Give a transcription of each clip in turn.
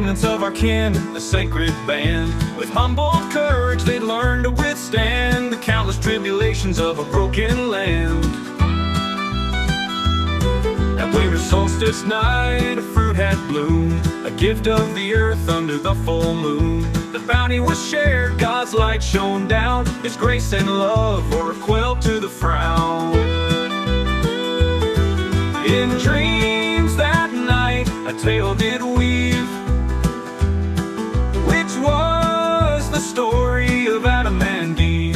remnants of our kin, a sacred band. With humbled courage they'd learn to withstand the countless tribulations of a broken land. At winter solstice night, a fruit had bloomed, a gift of the earth under the full moon. The bounty was shared, God's light shone down, His grace and love were a quell to the frown. In dreams that night, a tale did weave, which was the story of Adam and Eve.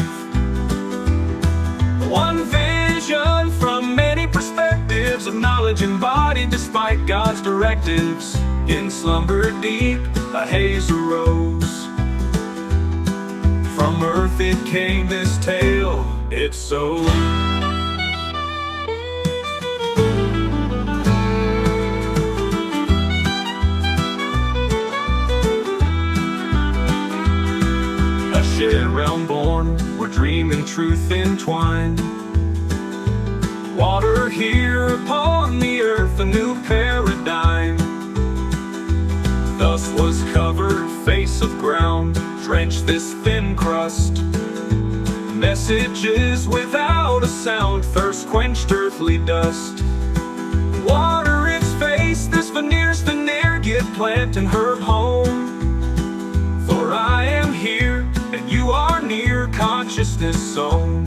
One vision from many perspectives of knowledge embodied despite God's directives. In slumber deep, a haze arose. From earth it came this tale, it's so. A shared realm born, where dream and truth entwined. Water here upon the earth, a new paradigm. Thus was covered face of ground, drenched this thin crust. Messages without a sound, thirst quenched earthly dust. Water its face, this veneer's veneer, give plant and herb home. For I am here, and you are near, consciousness sown.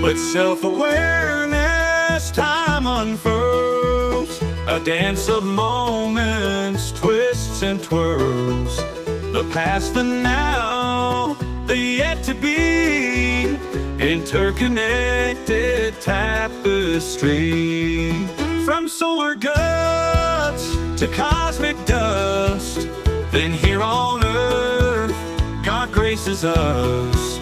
But self-awareness time unfurls, a dance of moments, twists and twirls. The past, the now, the yet to be, interconnected tapestry. From solar guts to cosmic dust, then here on earth, God graces us.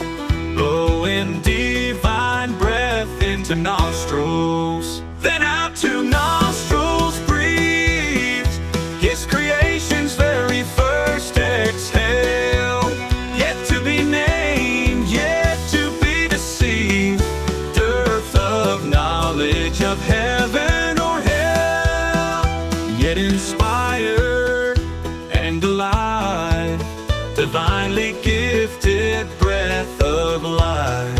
Blowing divine breath into nostrils, then out to nostrils breathes His creation's very first exhale. Yet to be named, yet to be deceived, dearth of knowledge of heaven or hell, yet inspired and alive, divinely gifted breath of life,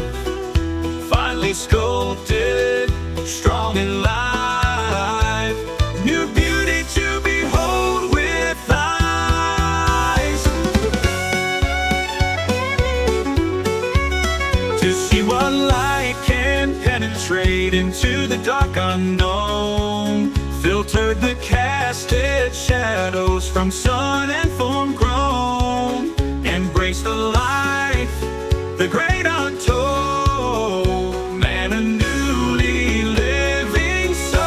finely sculpted, strong and live, new beauty to behold with eyes, to see what light can penetrate into the dark unknown, filtered the casted shadows from sun and form grown, embrace the life, the great untold, man a newly living soul.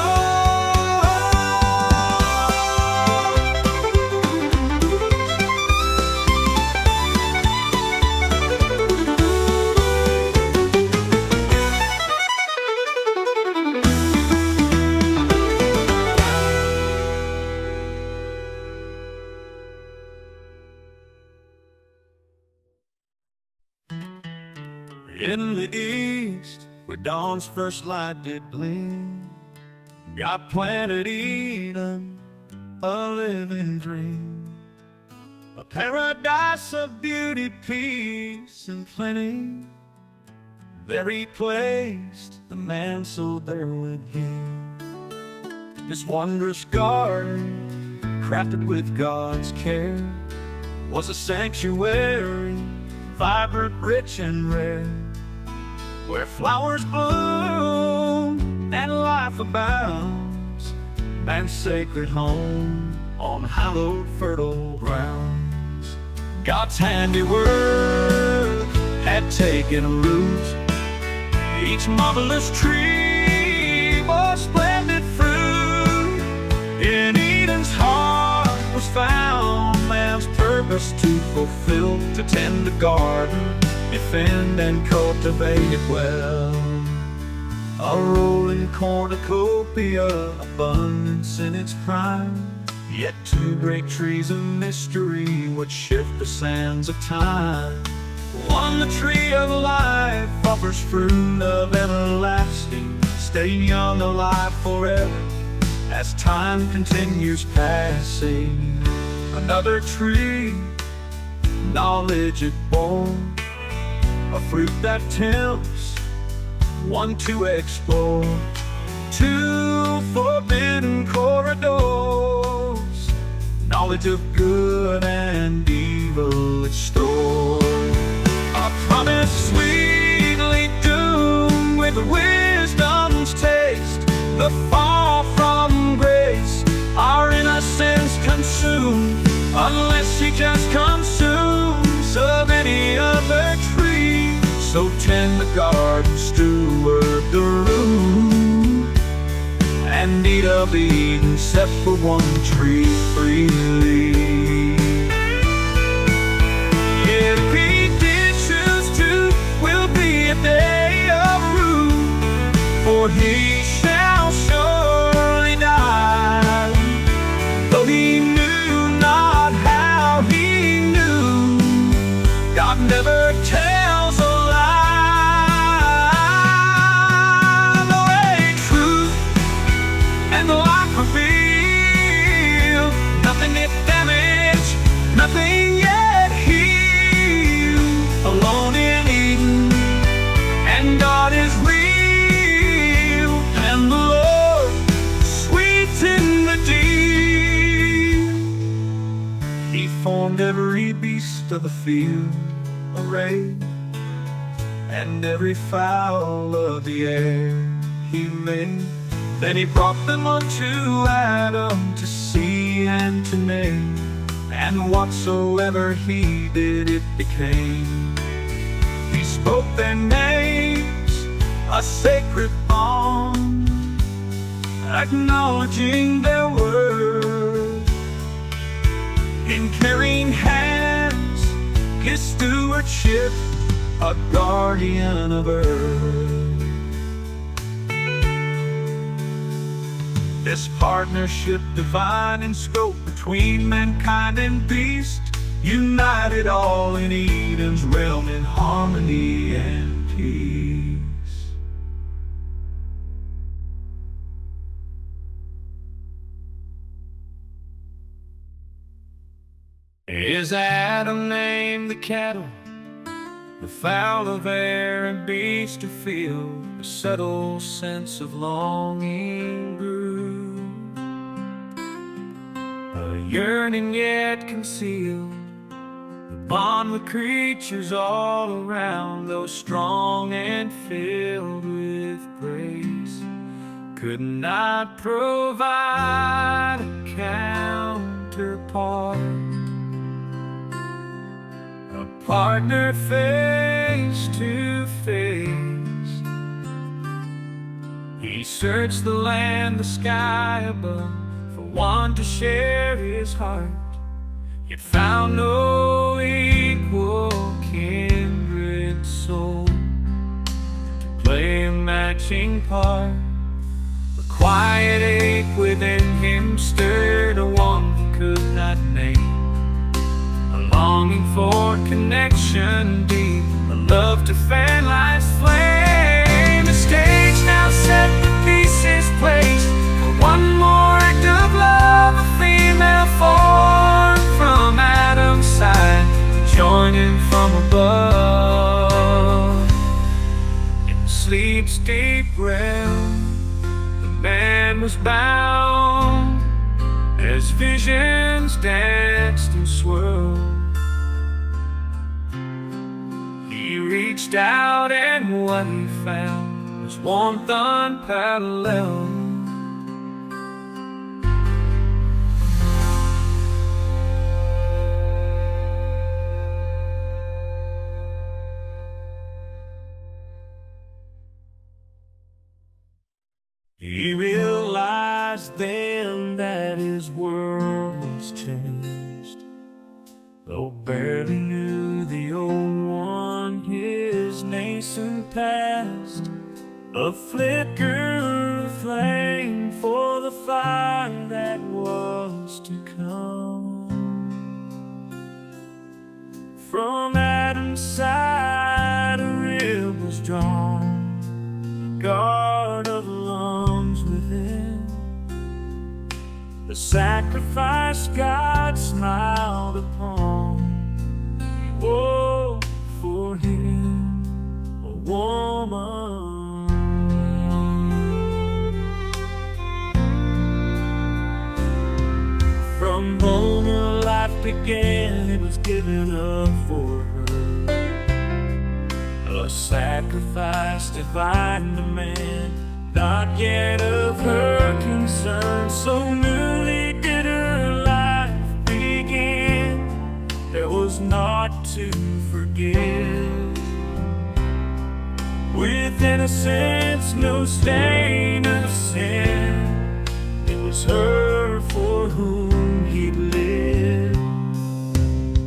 In the east, where dawn's first light did gleam, God planted Eden, a living dream, a paradise of beauty, peace, and plenty. There He placed the man so there with Him. This wondrous garden, crafted with God's care, was a sanctuary, vibrant, rich, and rare, where flowers bloom and life abounds, man's sacred home on hallowed fertile grounds. God's handiwork had taken root, each marvelous tree bore splendid fruit, fulfilled to tend the garden, defend and cultivate it well. A rolling cornucopia, abundance in its prime, yet two great trees of mystery would shift the sands of time. One, the tree of life, offers fruit of everlasting, staying young, alive forever, as time continues passing. Another tree, knowledge it bore, a fruit that tempts one to explore. Two forbidden corridors, knowledge of good and evil its store. A promise sweetly doomed with wisdom's taste, the fall from grace, our innocence consumed, unless she just consumes of any other tree. So tend the garden, steward the room, and eat of the Eden, except for one tree freely. If he did choose to, will be a day of ruin, for he shall surely die. Though he knew not how he knew, God never tells a lie. The way truth and life reveal, nothing it damaged, nothing yet healed. Alone in Eden, and God is real, and the Lord sweet in the deep. He formed every beast of the field arrayed, and every fowl of the air he made. Then he brought them unto Adam to see and to name, and whatsoever he did it became. He spoke their names, a sacred bond, acknowledging their word. In caring hands, his stewardship, a guardian of earth. This partnership divine in scope between mankind and beast, united all in Eden's realm in harmony and peace. Is Adam named the cattle, the fowl of air and beast of field? A subtle sense of longing grew, a yearning yet concealed, the bond with creatures all around, though strong and filled with grace, could not provide a counterpart, a partner face to face. He searched the land, the sky above, for one to share his heart, yet found no equal kindred soul to play a matching part. The quiet ache within him stirred a want he could not name, a longing for connection deep, a love to fan life's flame. The stage now set, the pieces placed, for one more act of love, a female form from Adam's side, joining from above. In sleep's deep realm, the man was bound, as visions danced and swirled. He reached out, and what he found was warmth unparalleled. He realized then that his world was changed, though barely knew a flicker of flame for the fire that was to come. From Adam's side a rib was drawn, guard of lungs within. The sacrifice God smiled upon. Woe for him, a woman. From home her life began, it was given up for her. A sacrifice divine to man, not yet of her concern. So newly did her life begin, there was naught to forgive. With innocence, no stain of sin, it was her for whom he lived.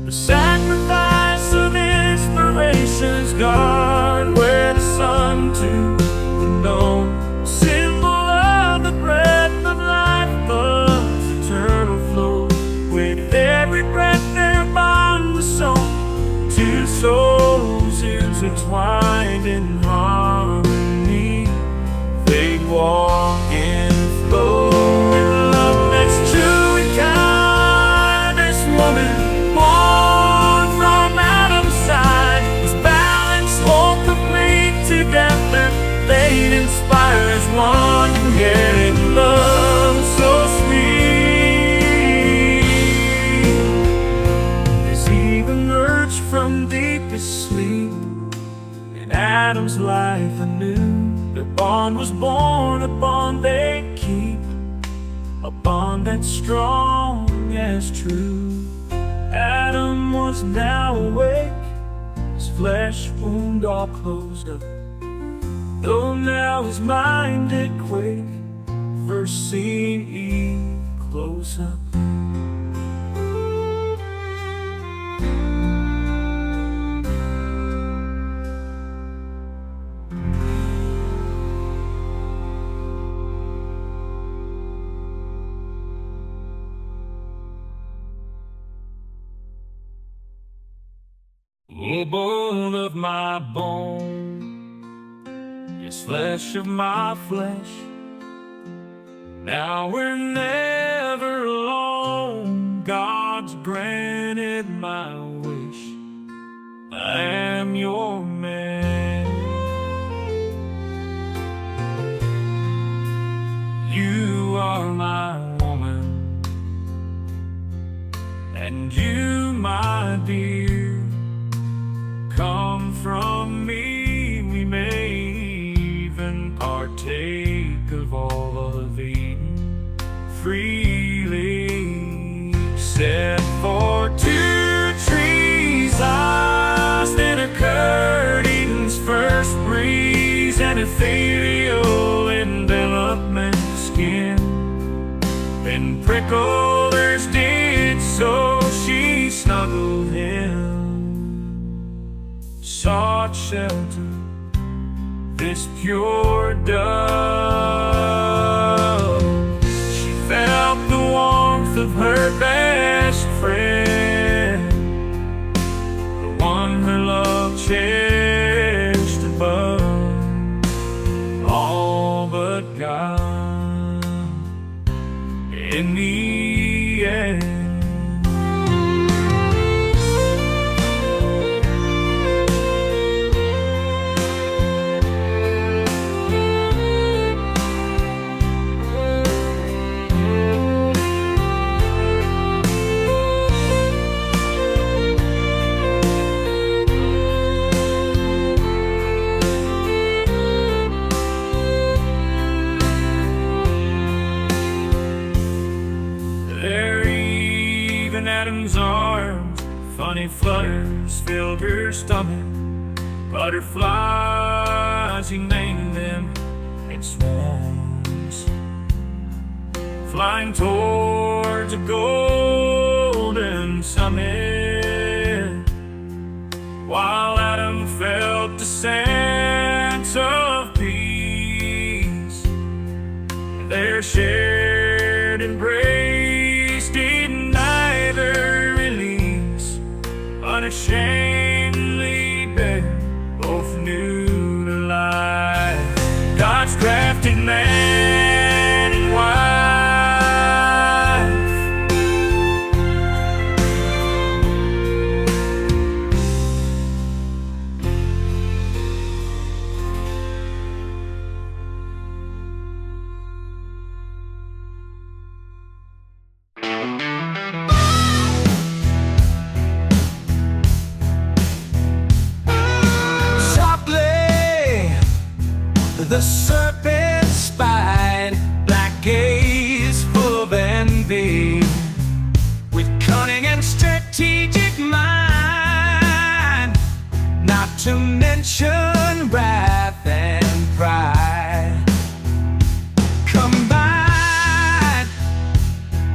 The sacrifice of inspiration's gone where the sun to the known, symbol of the breath of life, love's eternal flow. With every breath their bond was sown, two souls intertwined in harmony, they'd walk and flow. In love that's true and kind, this woman born from Adam's side was balanced, whole, complete together. They'd inspire as one, created love so sweet. As Eve emerged from deepest sleep, in Adam's life anew, their bond was born, a bond they keep, a bond that's strong as true. Adam was now awake, his flesh wound all closed up, though now his mind did quake, first seeing Eve close up. Oh, bone of my bone, yes, flesh of my flesh, now we're never alone. God's granted my wish, I am your man. You are my woman, and you my dear. Come from me, we may even partake of all of Eden freely. Set for two trees, eyes that occurred Eden's first breeze, and ethereal envelopment skin. Then prickled hers did, so she snuggled him. Sought shelter, this pure dove. She felt the warmth of her best friend, the one her love cherished above all but God in the end. Adam's arms, funny flutters filled her stomach. Butterflies, he named them, in swarms, flying towards a golden summit, while Adam felt the sense of peace. their shared embrace did neither release. Unashamedly they both knew the lie. God's crafted man and wife. The serpent spied, black gaze full of envy, with cunning and strategic mind, not to mention wrath and pride. Combined,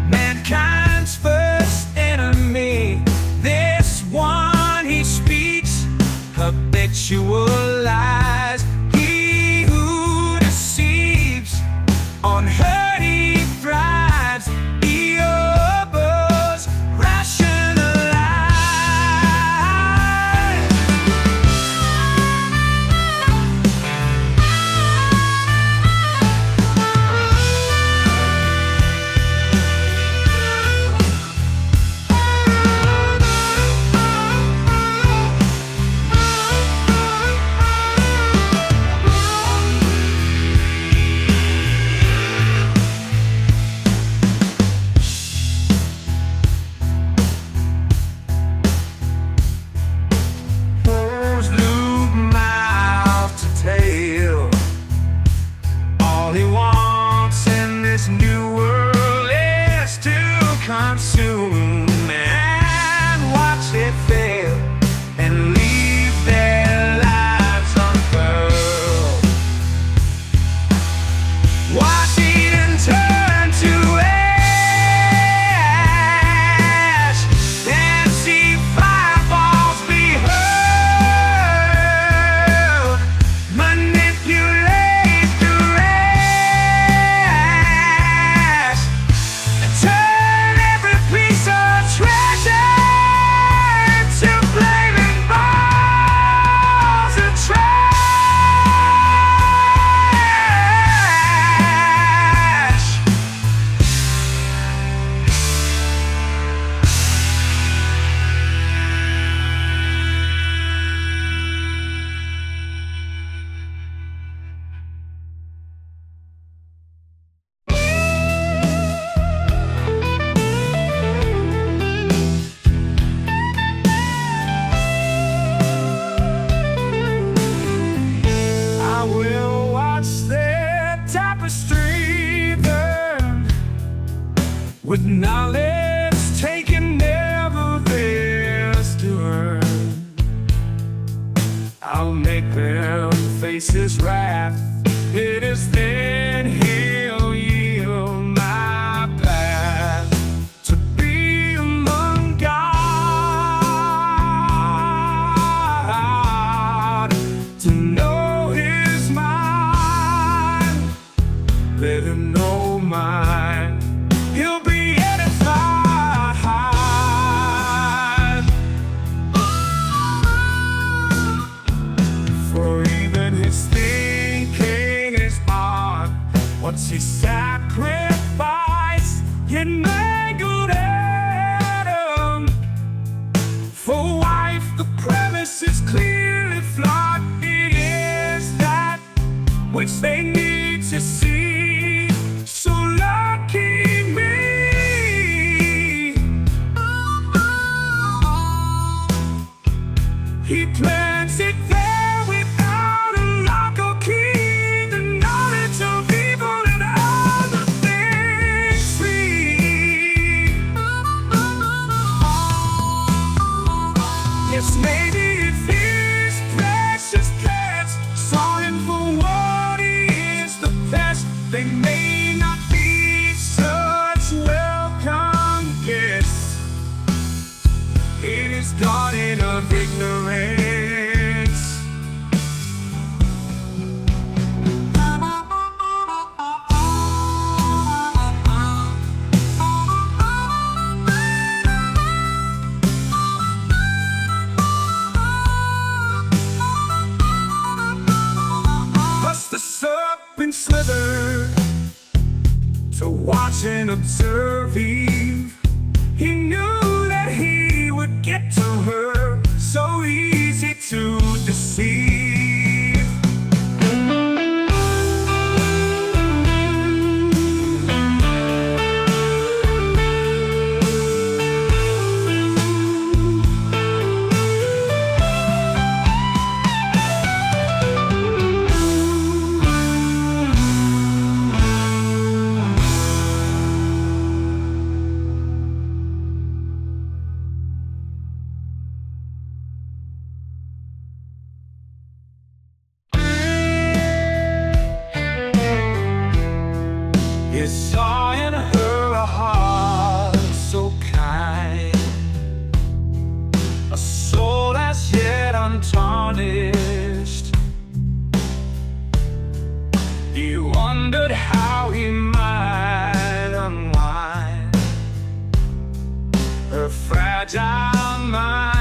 mankind's first enemy. This one he speaks habitual lies. Unheard he thrives, he opposes rationalize. Consume and watch it fail and leave their lives unfurled. Watch Eden turn to ash and see fireballs be hurled. Manipulate the rash and turn piece of treasure to flaming balls of trash. With knowledge taken, never theirs to earn, I'll make them face his wrath. It is then he'll yield my path to be among God, to know his mind. Let him know mine. He'll be once he sacrificed, it mangled Adam. For wife, the premise is clearly flawed. It is that which they need to see. So lucky me. He plants it there without a lock or key. The knowledge of evil and other things free. observe Eve. He knew that he would get to her, so easy to deceive. He saw in her a heart so kind, a soul as yet untarnished. He wondered how he might unwind her fragile mind.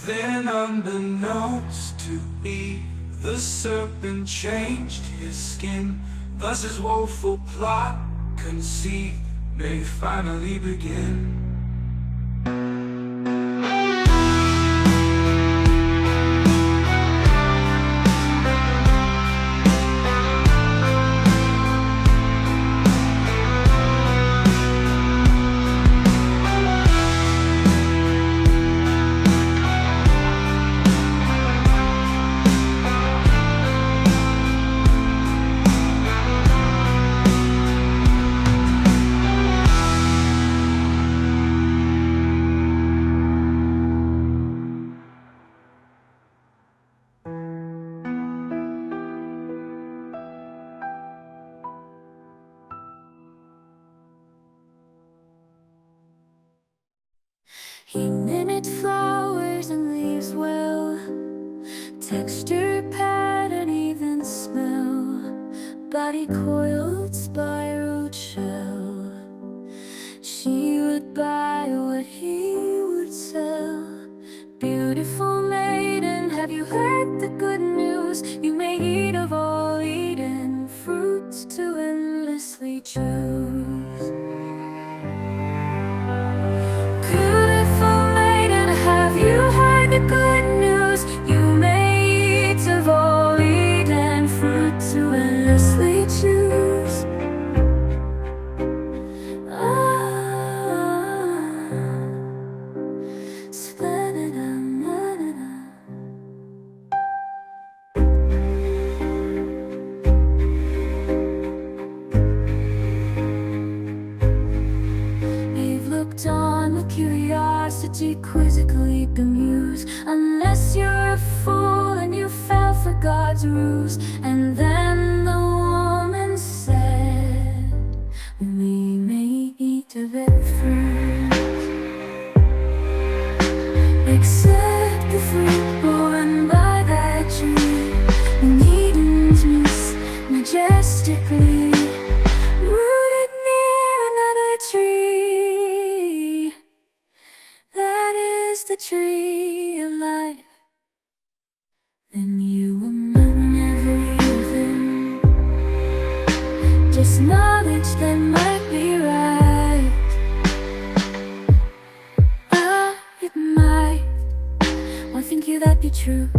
Then unbeknownst to Eve, the serpent changed his skin. Thus his woeful plot conceived may finally begin. He mimicked flowers and leaves well, texture, pattern, even smell, body coiled, spiraled shell. She would buy what he would sell. Beautiful maiden, have you heard the good news? You may eat of all Eden fruits to endlessly choose. Have you heard the good news? You may eat of all Eden fruit to endlessly choose. We've looked on with curiosity, quizzically bemused, unless you're a fool and you fell for God's rules. And then the woman said, we may eat of every fruit. think you that be true?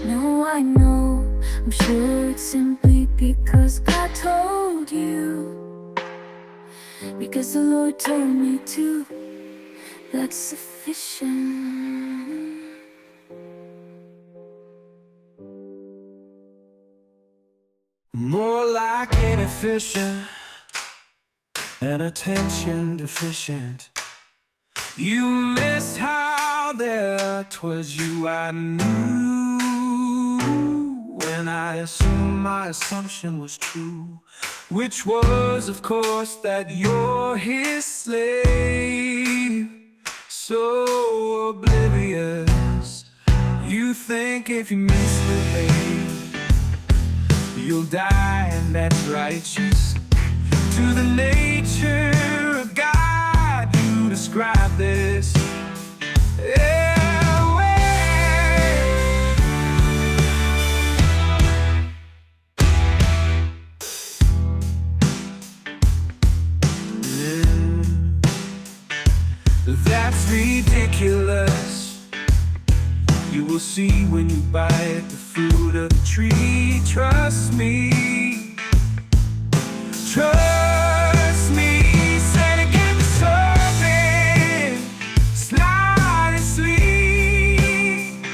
No, I know, I'm sure it's simply because God told you. Because the Lord told me to. That's sufficient. More like inefficient and attention deficient. You missed how there 'twas you I knew when I assumed my assumption was true, which was, of course, that you're his slave. So oblivious, you think if you misbehave, you'll die, and that's righteous. To the nature of God, you describe this. That's ridiculous. You will see when you bite the fruit of the tree. Trust me. Trust me. Said again, the serpent slide asleep.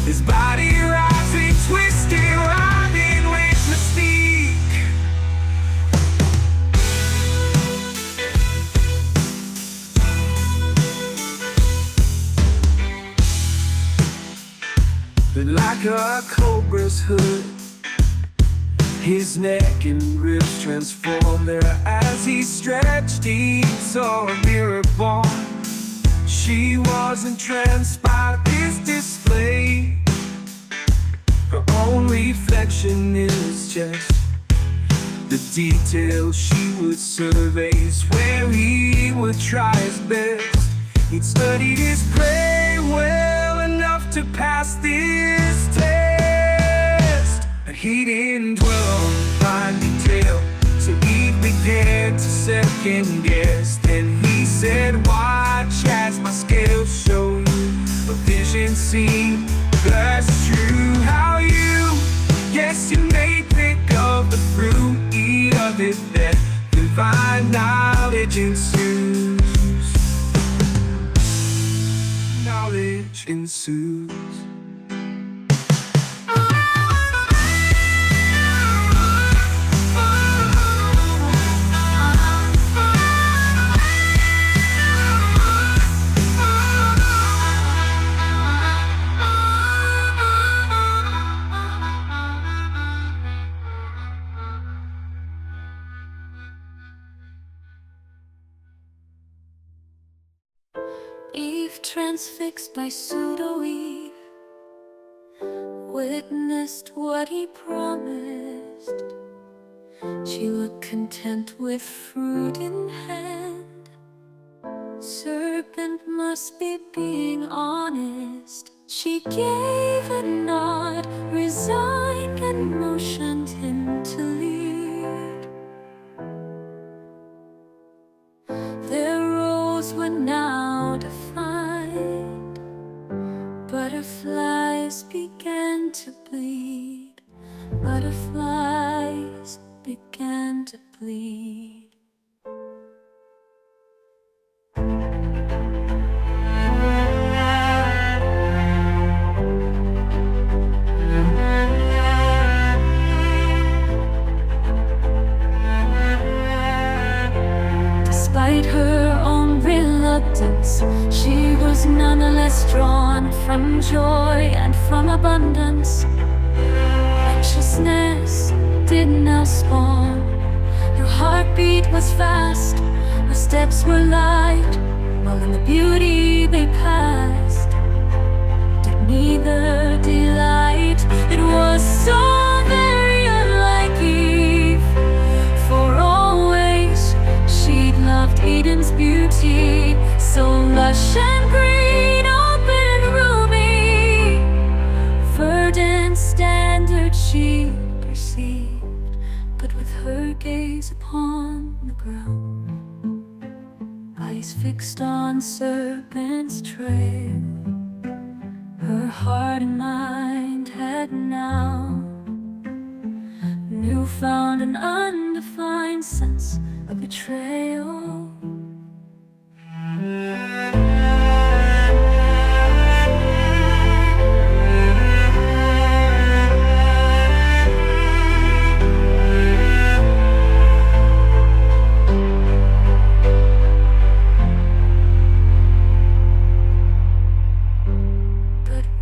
His body rising, twisted, writhing with mystique. But like a cobra's hood, his neck and ribs transformed there as he stretched. He saw a mirror born. She was entranced by this display. Her own reflection in his chest. The details she would survey is where he would try his best. He'd studied his prey well enough to pass this test. But he didn't dwell on fine detail, so he began to second guess. Then he said, watch as my scales show you a vision seen. That's true. How you, yes, you may think of the fruit, eat of it, that divine knowledge ensues. Knowledge ensues. Eve, transfixed by Pseudo-Eve, witnessed what he promised. She looked content with fruit in hand. Serpent must be being honest. She gave a nod, resigned, and motioned him to lead. Their roles were now defined. Butterflies began to bleed. Butterflies began to bleed. Despite her own reluctance, she was nonetheless drawn from joy and from abundance. Anxiousness did now spawn. Her heartbeat was fast, her steps were light, while in the beauty they passed did neither delight. It was so very unlike Eve, for always she'd loved Eden's beauty, so lush and green, open and roomy. Verdant standard she perceived, but with her gaze upon the ground, eyes fixed on Serpent's trail, heart and mind had now newfound and undefined sense of betrayal.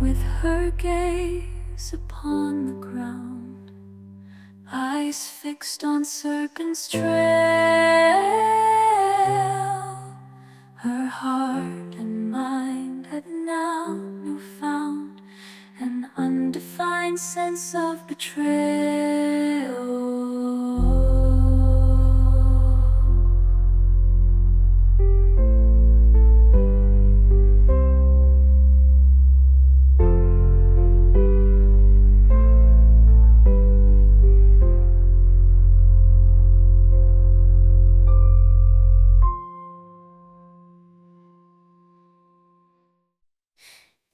With her gaze upon the ground, eyes fixed on Serpent's trail, her heart and mind had now newfound an undefined sense of betrayal.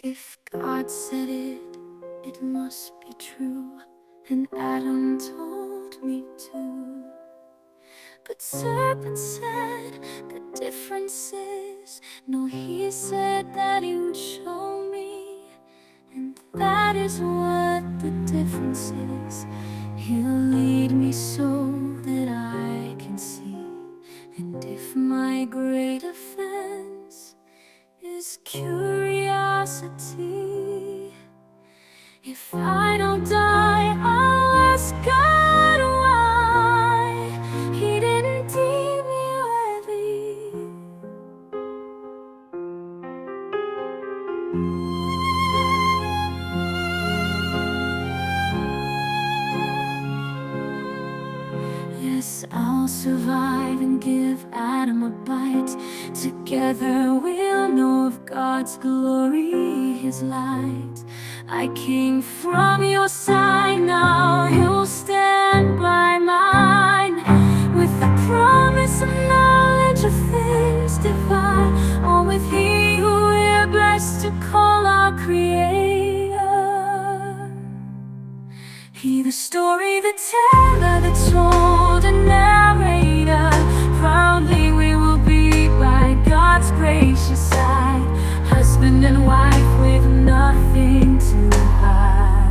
If God said it, it must be true, and Adam told me to. But Serpent said the difference is, no, he said that he would show me, and that is what the difference is. He'll lead me so that I can see, and if my great offense is curiosity, if I don't die, I'll ask God why he didn't deem me worthy. Yes, I'll survive and give Adam a bite. Together we'll know of God's glory, his light. I came from your side, now you'll stand by mine, with the promise of knowledge of things divine, or with he who we're blessed to call our Creator. He the story, the teller, the told and narrator. Proudly we will be by God's gracious side, husband and wife with nothing to hide.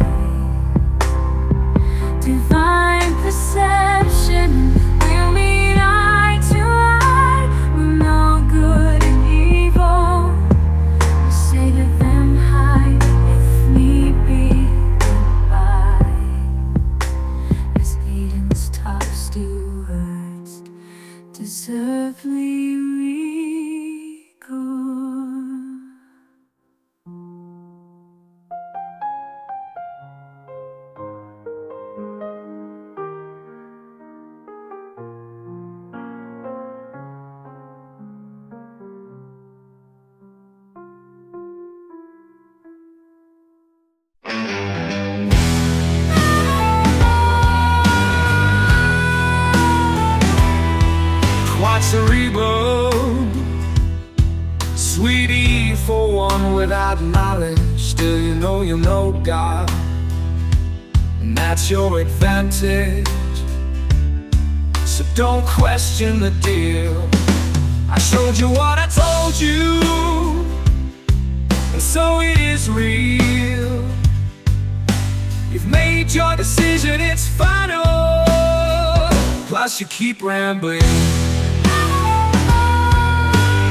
Divine perception, we'll meet eye to eye. We'll know good and evil, we'll say to them hi, if need be, goodbye. As Eden's top stewards, deservedly record. Cherubim, sweet Eve for one without knowledge. Still you know God, and that's your advantage. So don't question the deal. I showed you what I told you, and so it is real. You've made your decision, it's final. Plus you keep rambling,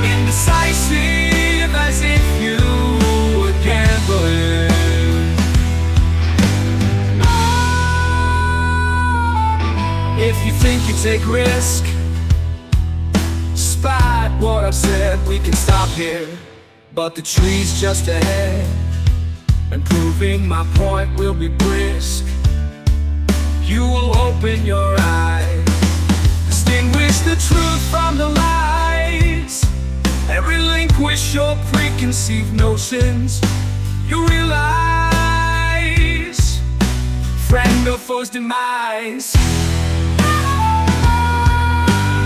indecisive as if you were gambling. If you think you take risk, despite what I've said, we can stop here, but the tree's just ahead, and proving my point will be brisk. You will open your eyes, distinguish the truth from the lies, and relinquish your preconceived notions. You realize, friend or foe's demise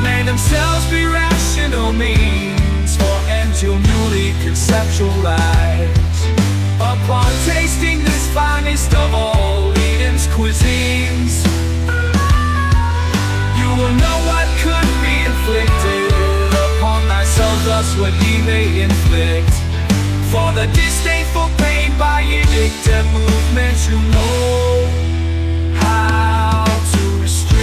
may themselves be rational means, or ends you'll newly conceptualize upon finest of all Eden's cuisines. You will know what could be inflicted upon thyself, thus what ye may inflict. For the disdainful pain by edict and movements you know how to restrict.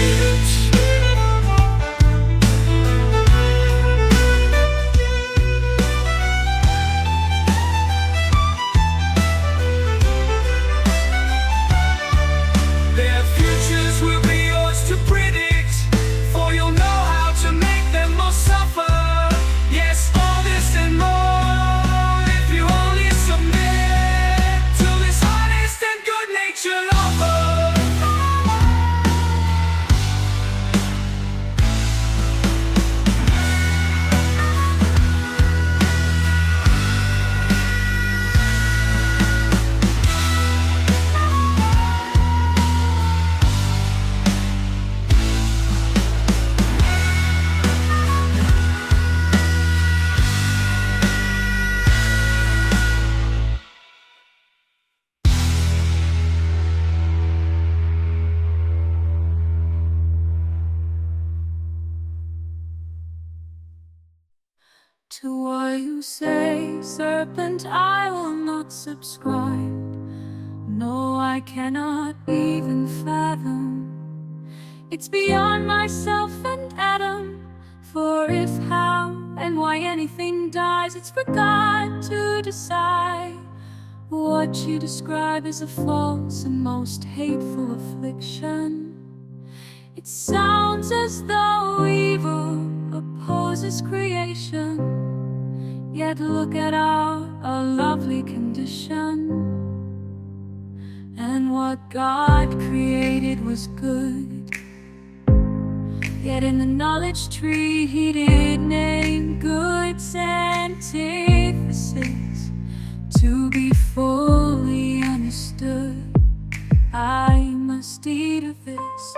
Their futures will be yours to predict, for you'll know how to make them all suffer. Yes, all this and more, if you only submit to this honest and good-natured offer. To what you say, Serpent, I will not subscribe. No, I cannot even fathom. It's beyond myself and Adam. For if, how, and why anything dies, it's for God to decide. What you describe is a false and most hateful affliction. It sounds as though evil opposes creation. Yet look at our lovely condition. And what God created was good. Yet in the knowledge tree he did name good's antithesis to be fully understood. I must eat of this.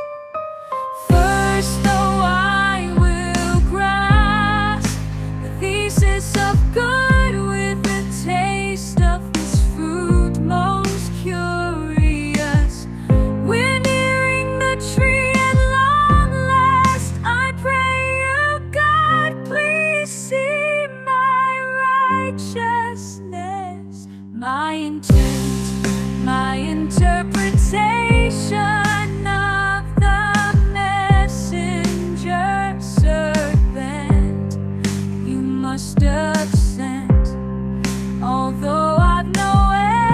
First though I will grasp the thesis of good with the taste of this fruit most curious. We're nearing the tree at long last. I pray you, God, please see my righteousness, my intent, my interpretation. Must have sent, although I've no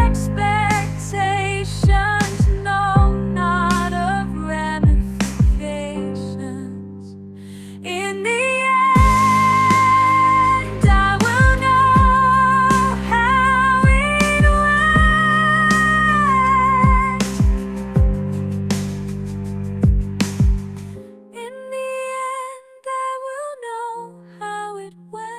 expectations, no, not of ramifications. In the end, I will know how it went. In the end, I will know how it went.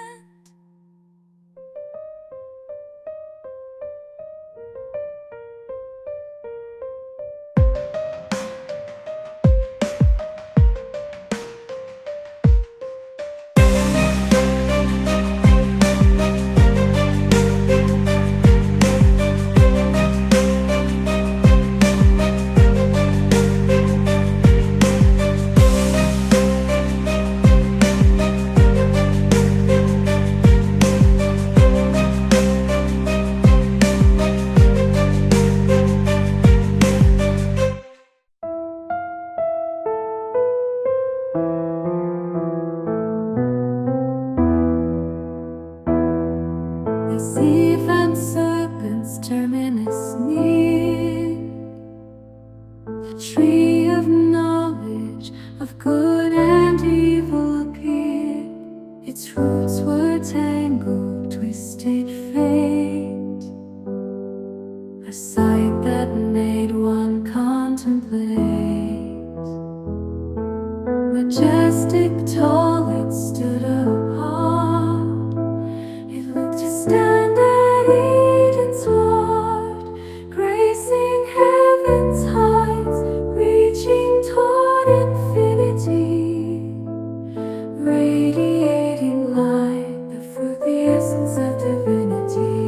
As Eve and Serpent's terminus near, the tree of knowledge of good and evil appeared. Its roots were tangled, twisted fate, a sight that made one contemplate. Majestic, tall, it stood apart. It looked to stand at Eden's ward, gracing heaven's heights, reaching toward infinity, radiating light, the fruit, the essence of divinity.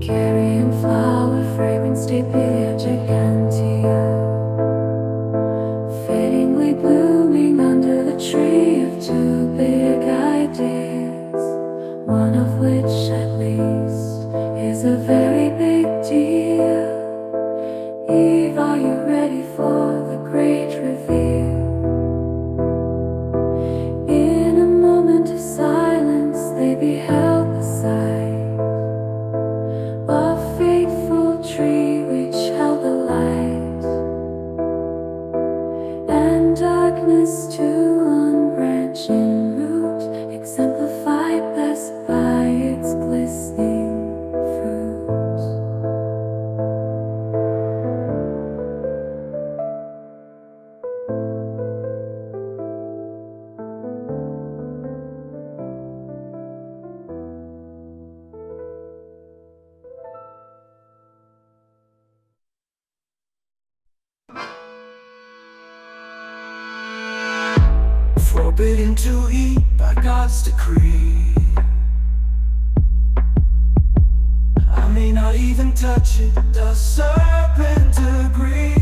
carrying flower fragrance Stapelia gigantea, fittingly blooming under the tree of two big ideas, one of which at least is a very big deal. Eve, are you ready for the great reveal? In a moment of silence they beheld the sight, a fateful tree which held the light, and darkness to unbranching root, exemplified best by its glistening fruit. Forbidden to eat by God's decree. I may not even touch it, does Serpent agree?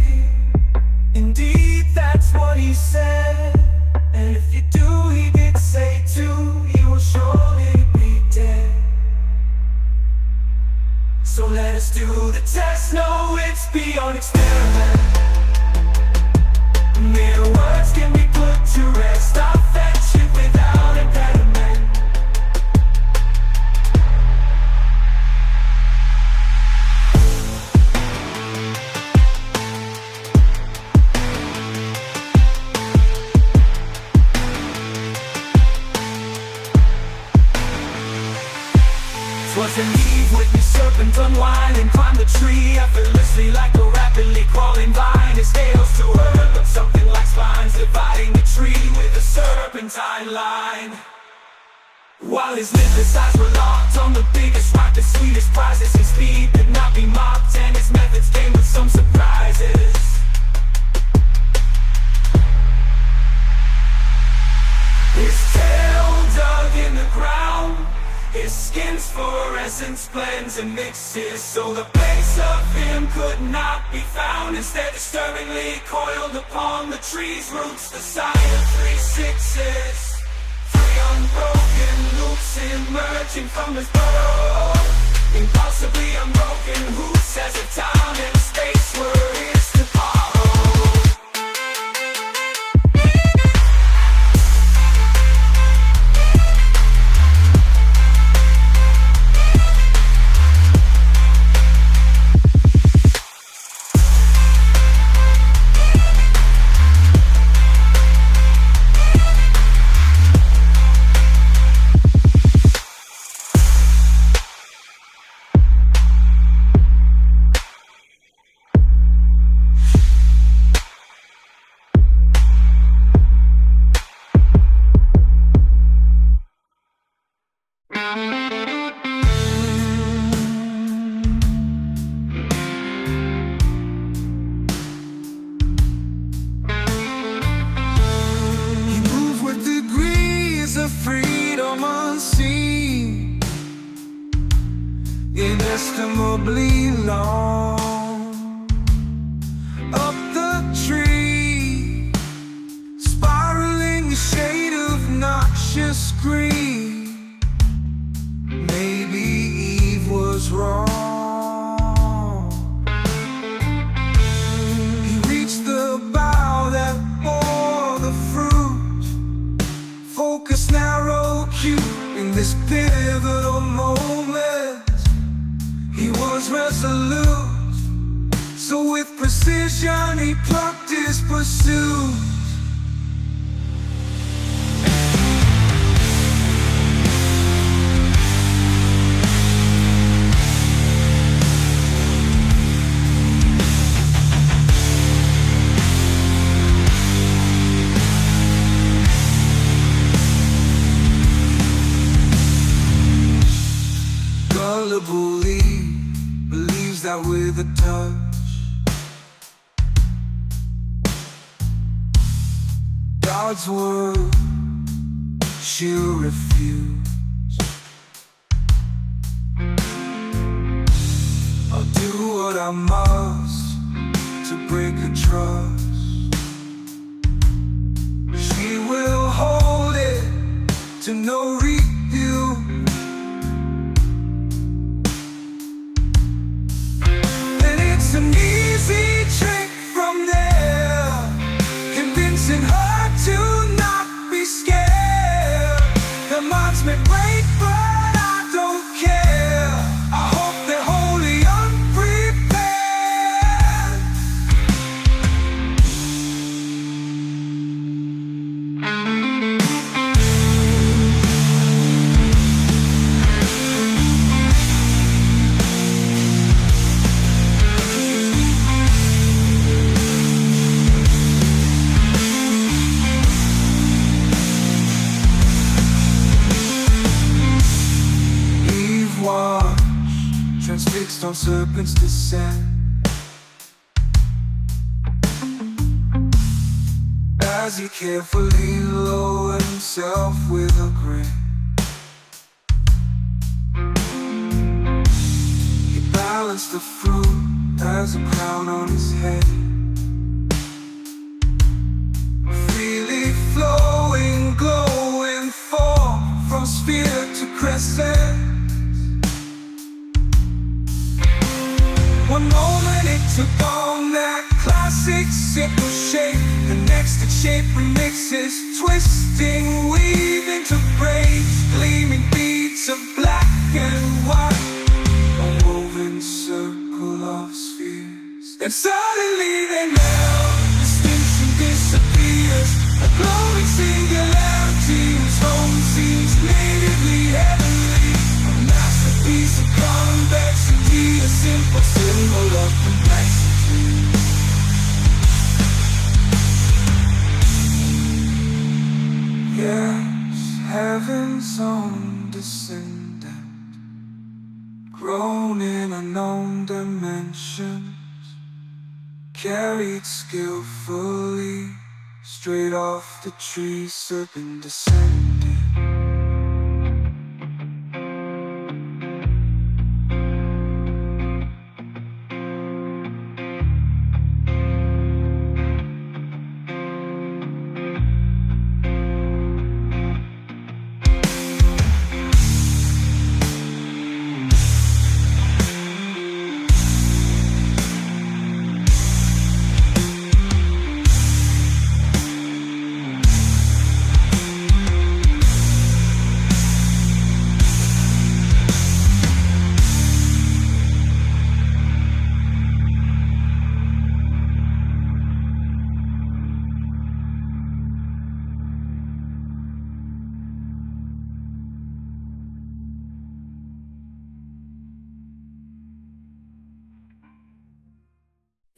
Indeed, that's what he said. And if you do, he did say too, you will surely be dead. So let us do the test, no, it's beyond experiment. Mere words can be put to rest, I'll fetch it without impediment. Twas an Eve witnessed Serpent unwind and climb the tree effortlessly like a rapidly crawling vine. His scales to her looked something like spines, dividing the tree with a serpentine line. While his lidless eyes were locked on the biggest rock, the sweetest prizes, his speed could not be mocked, and his methods came with some surprises. His tail dug in the ground, his skin's fluorescence blends and mixes, so the base of him could not be found. Instead, disturbingly coiled upon the tree's roots, the sign of 3 6s, 3 unbroken loops emerging from his burrow, impossibly unbroken. Who says a town and space were his to borrow? Inestimably long up the tree, spiraling a shade of noxious green. Maybe Eve was wrong. He reached the bough that bore the fruit, focused narrow, cute in this pivotal moment. He was resolute, so with precision he plucked his pursuit. Gullibly believes that with a touch, God's word she'll refuse. what I must to break her trust. She will hold it to no review. Then it's an easy trick from there, convincing her to not be scared. The minds may break, but I don't care. I hope they're wholly unprepared. Eve watched, transfixed on Serpent's descent, as he carefully lowered himself with a grin. He balanced the fruit as a crown on his head, freely flowing, glowing forth from sphere to crescent. One moment it took on that classic sickle shape, the next its shape remixes, twisting, weaving to braids, gleaming beads of black and white, a woven circle of spheres. Then suddenly they melt, distinction disappears, a glowing singularity whose home seems natively heavenly, a masterpiece of convexity, a simple symbol of complexity. Yes, heaven's own descendant, grown in unknown dimensions, carried skillfully, straight off the tree, Serpent descended.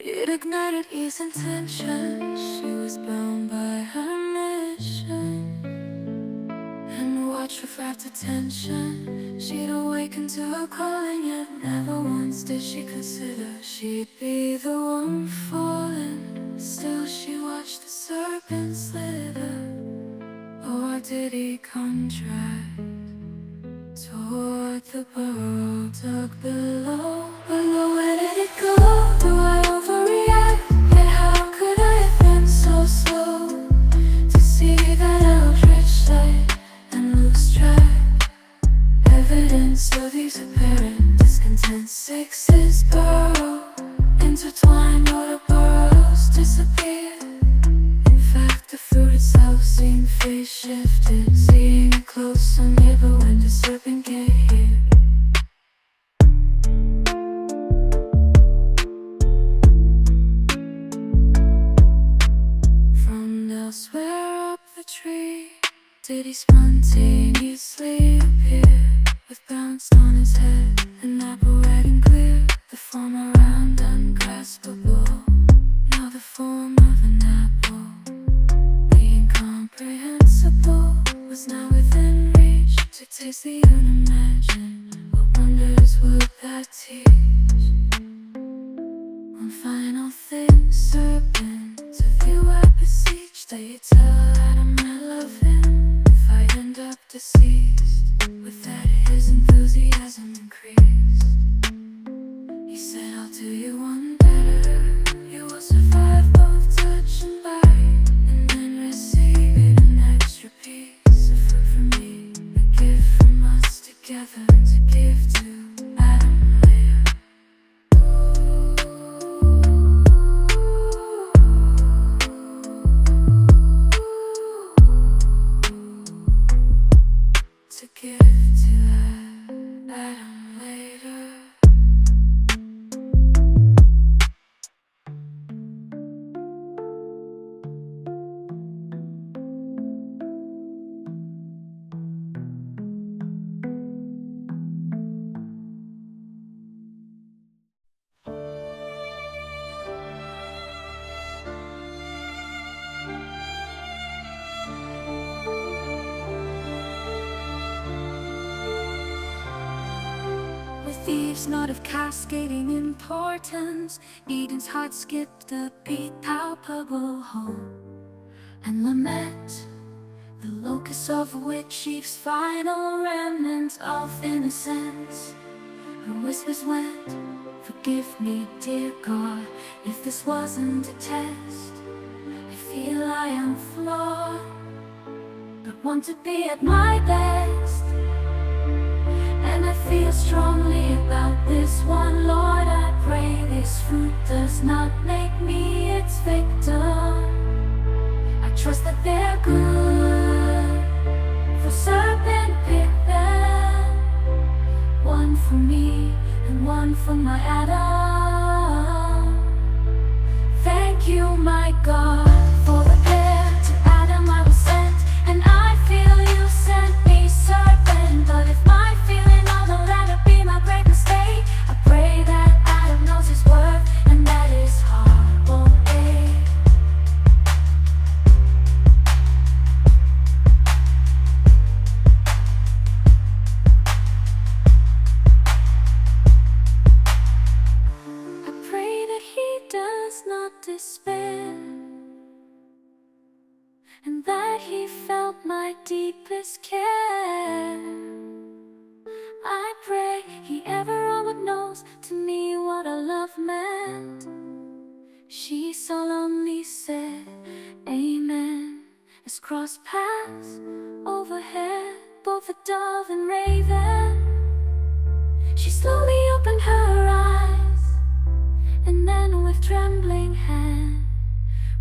It ignited Eve's intention. She was bound by her mission and watched with rapt attention. She'd awakened to her calling, yet never once did she consider she'd be the one falling. Still she watched the serpent slither, or did he contract toward the burrow dug below? Below, where did it go? Do I overreact? Yet how could I have been so slow to see that Eldritch light and lose track? Evidence of these apparent discontent. Sixes burrow, intertwined, or the burrows disappear. In fact, the fruit itself seemed phase shifted, seeing it close and near, but when the serpent get here? From elsewhere up the tree did he spontaneously appear, with bounced on his head an apple red and clear, the form around ungraspable, now the form of an apple. The incomprehensible was now within reach, to taste the unimagined. What wonders would that teach? One final thing, Serpent, to view I beseech, that you tell Adam I love him. If I end up deceased, with that his enthusiasm increased. He said, I'll do you thieves not of cascading importance. Eden's heart skipped the beat, palpable home and lament, the locus of witch-Eve's final remnant of innocence. Her whispers went, "Forgive me, dear God, if this wasn't a test. I feel I am flawed, but want to be at my best. And I feel strongly about this one, Lord. I pray this fruit does not make me its victim. I trust that they're good, for Serpent picked them. One for me and one for my Adam. Thank you, my God, for the pair. To Adam I was sent, and I feel you sent me, Serpent. But if my feeling on the ladder be my great mistake, I pray that Adam knows his worth and that his heart won't ache. I pray that he does not despair, and that he felt my deepest care. I pray he everyone knows to me what a love meant. She solemnly said, Amen, as crossed paths overhead, both the dove and raven. She slowly opened her eyes, and then with trembling hand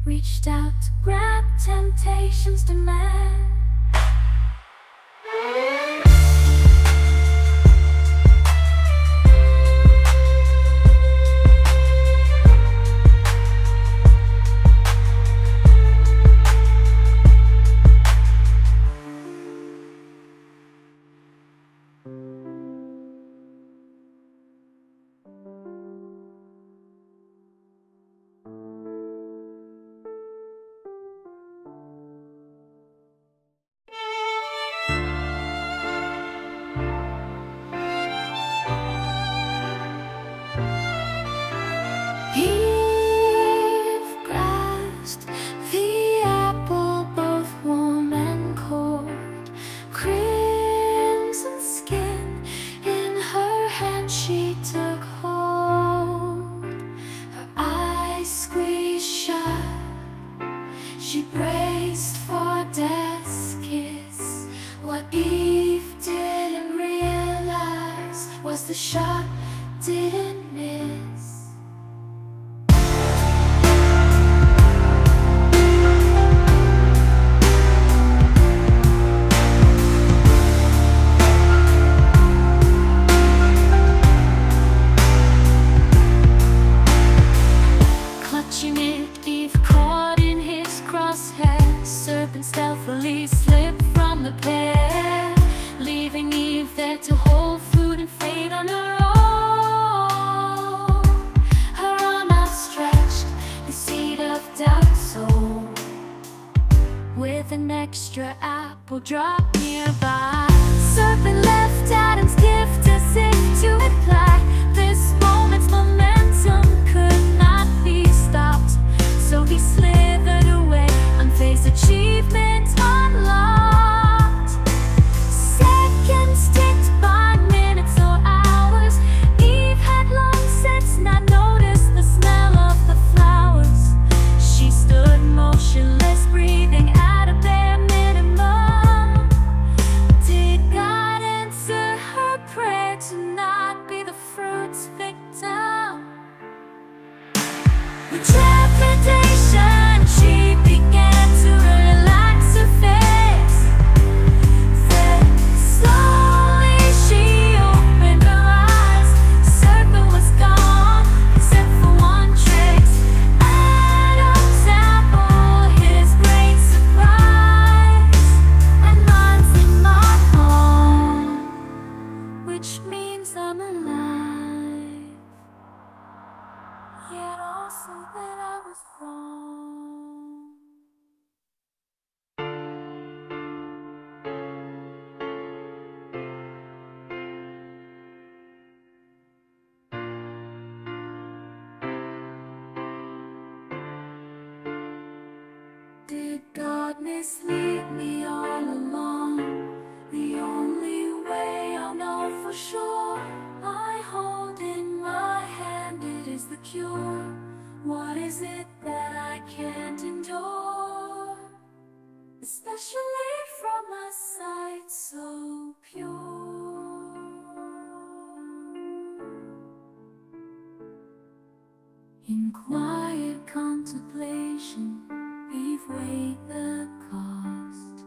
reached out to grab temptation's demand. Eve grasped the apple, both warm and cold, crimson skin in her hand she took hold. Her eyes squeezed shut, she braced for death's kiss. What Eve didn't realize was the shot didn't miss. Clutching it, Eve caught in his crosshairs. Serpent stealthily slipped from the pair, leaving Eve there to hold food and fate on her own. Her arm outstretched, the seed of doubt sown, with an extra apple drop nearby. Serpent left Adam's gift as if to imply this moment's momentum could not be stopped. So he slithered away, unfazed, achievement unlocked. Seconds ticked by minutes or hours. Eve had long since not noticed the smell of the flowers. She stood motionless, breathing at a bare minimum. darkness lead me all along. The only way I'll know for sure, I hold in my hand, it is the cure. What is it that I can't endure? Especially from a sight so pure. In quiet contemplation, we've weighed the cost.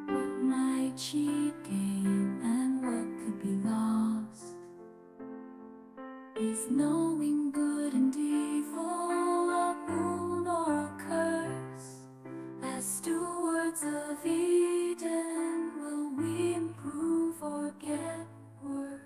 What might she gain and what could be lost? Is knowing good and evil a boon or a curse? As stewards of Eden, will we improve or get worse?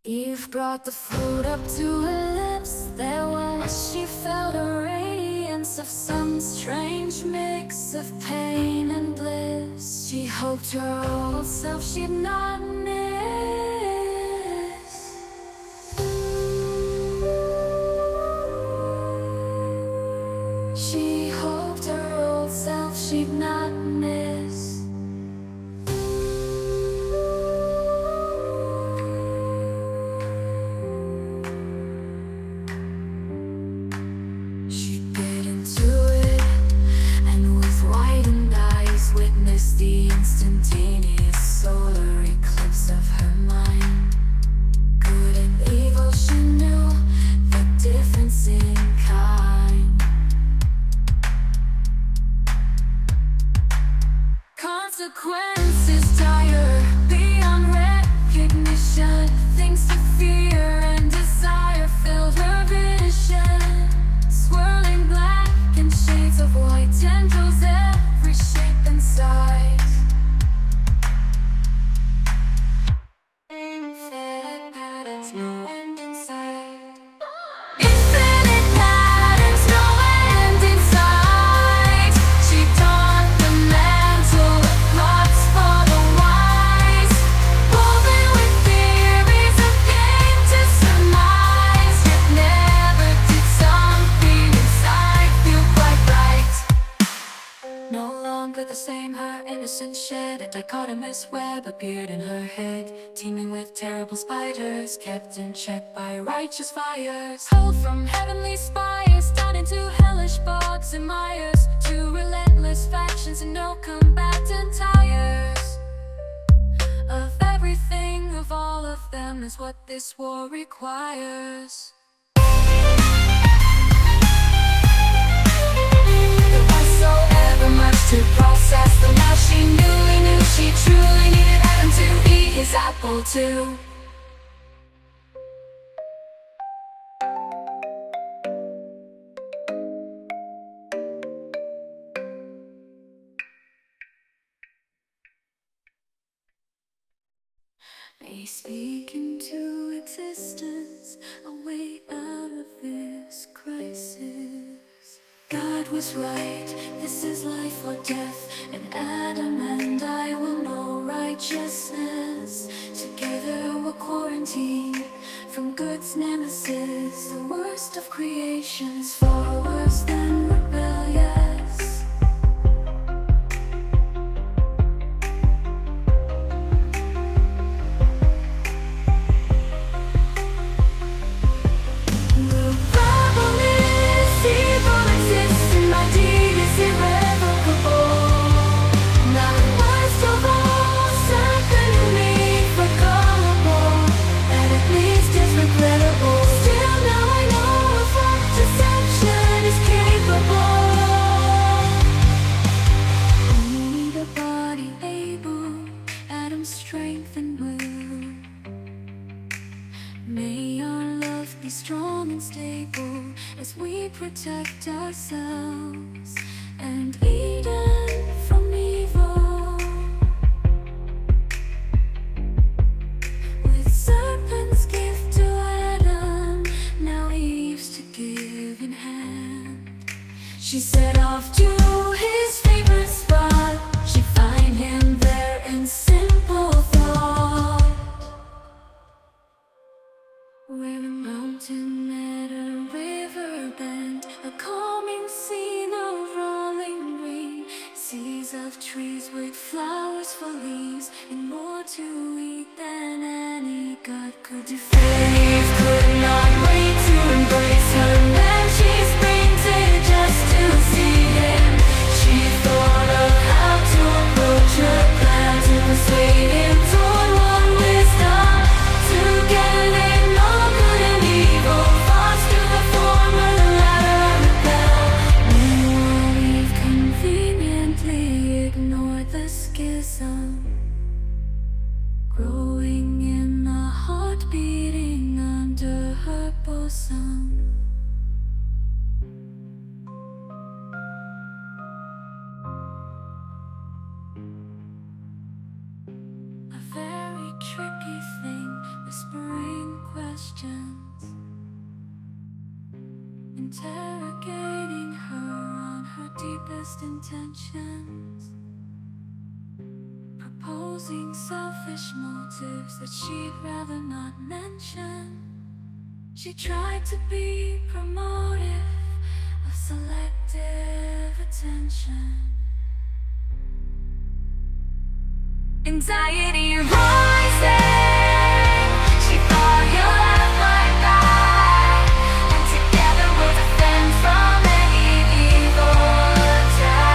Eve brought the food up to her lips. There was, she felt a radiance of some strange mix of pain and bliss. She hoped her old self she'd not miss. She hoped her old self she'd not miss. The instantaneous solar eclipse of her mind. Good and evil, she knew the difference in kind. Consequences dire, beyond recognition. Things to fear and desire filled her vision. Swirling black and shades of white, tendrils every shape and size. Infinite patterns, no end in sight. Infinite patterns, no end in sight. She taught the mantle of plots for the wise, woven with theories of game to surmise. Yet never did something inside feel quite right. No longer the same, her innocence shed. A dichotomous web appeared in her head, teeming with terrible spiders, kept in check by righteous fires. Hurled from heavenly spires, down into hellish bogs and mires, to relentless factions and no combatant tires. Of everything, of all of them, is what this war requires. There was so ever much to process, but now she knew she truly needed Adam to eat his apple too. May speak into existence a way out of this crisis. God was right, this is life or death, and Adam and I will know righteousness. Together we're quarantined from good's nemesis, the worst of creations, far worse than rebellious. The Bible is evil exists, and my deed is irrevocable. Not worst of all, secondly forgivable, and at least is regrettable. Still now I know of what deception is capable. We need a body able, Adam's strength and will. May our love be strong and stable as we protect ourselves and Eden from evil. With Serpent's gift to Adam, now Eve's to give in hand. She set off to his favorite spot. She'd find him there in simple thought. interrogating her on her deepest intentions, proposing selfish motives that she'd rather not mention. She tried to be promotive of selective attention. Anxiety rising, she thought you'll have my back, and together we'll defend from any evil attack.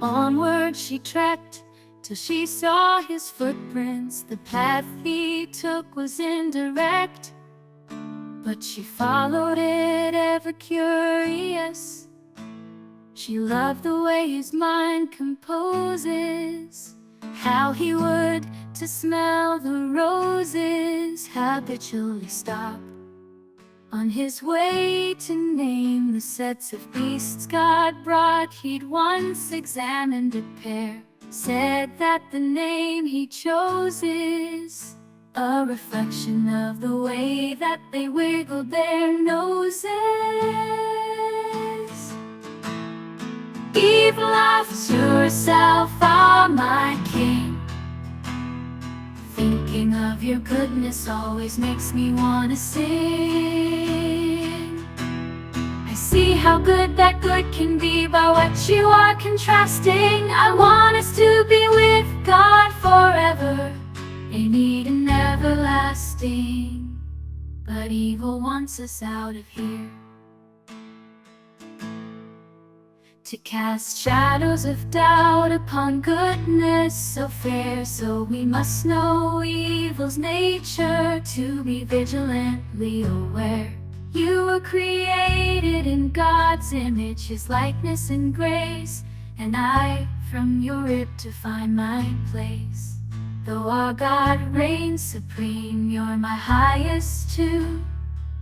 Onward she trekked, till she saw his footprints. The path he took was indirect, but she followed it ever curious. She loved the way his mind composes, how he would, to smell the roses, habitually stop on his way to name the sets of beasts God brought. He'd once examined a pair, said that the name he chose is a reflection of the way that they wiggled their noses. Eve laughed to herself, ah, my king, thinking of your goodness always makes me wanna sing. I see how good that good can be by what you are contrasting. I want us to be with God forever, in Eden everlasting. But evil wants us out of here, to cast shadows of doubt upon goodness so fair. So we must know evil's nature, to be vigilantly aware. You were created in God's image, his likeness and grace, and I from your rib to find my place. Though our God reigns supreme, you're my highest too.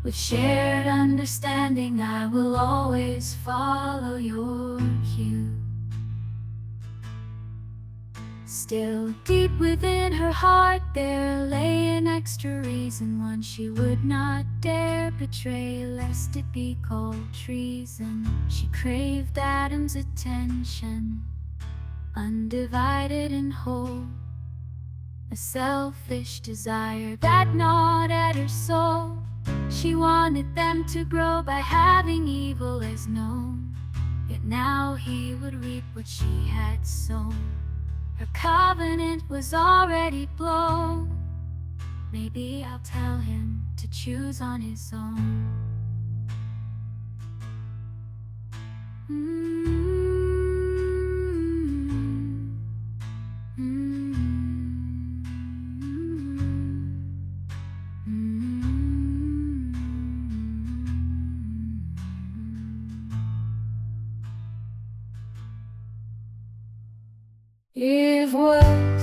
With shared understanding, I will always follow your cue. Still, deep within her heart, there lay an extra reason, one she would not dare betray, lest it be called treason. She craved Adam's attention, undivided and whole, a selfish desire that gnawed at her soul. She wanted them to grow by having evil as known, yet now he would reap what she had sown. Her covenant was already blown. Maybe I'll tell him to choose on his own. Eve was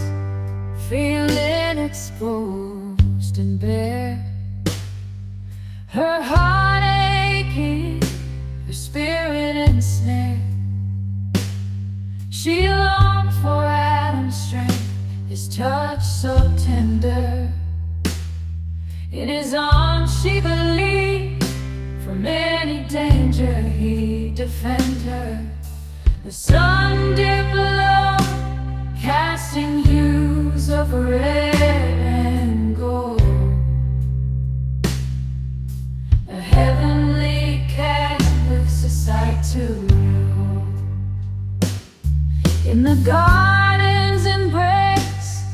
feeling exposed and bare, her heart aching, her spirit ensnared. She longed for Adam's strength, his touch so tender. In his arms she believed, from any danger he'd defend her. The sun dipped low, casting hues of red and gold. A heavenly canvas, a sight to behold. In the garden's embrace,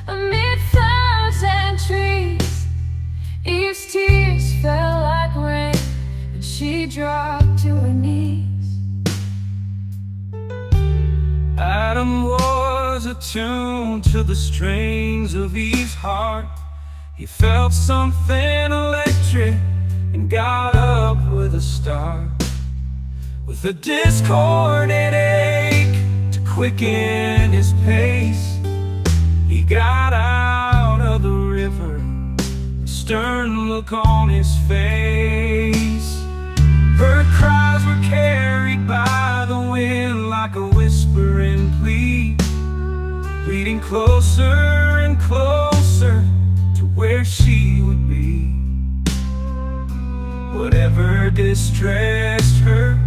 amid flowers and trees, Eve's tears fell like rain, and she dropped to her Adam was attuned to the strains of Eve's heart. He felt something electric and got up with a start. With a discordant ache to quicken his pace, he got out of the river, a stern look on his face. Her cries were carried by the wind like a whispering plea, leading closer and closer to where she would be. Whatever distressed her,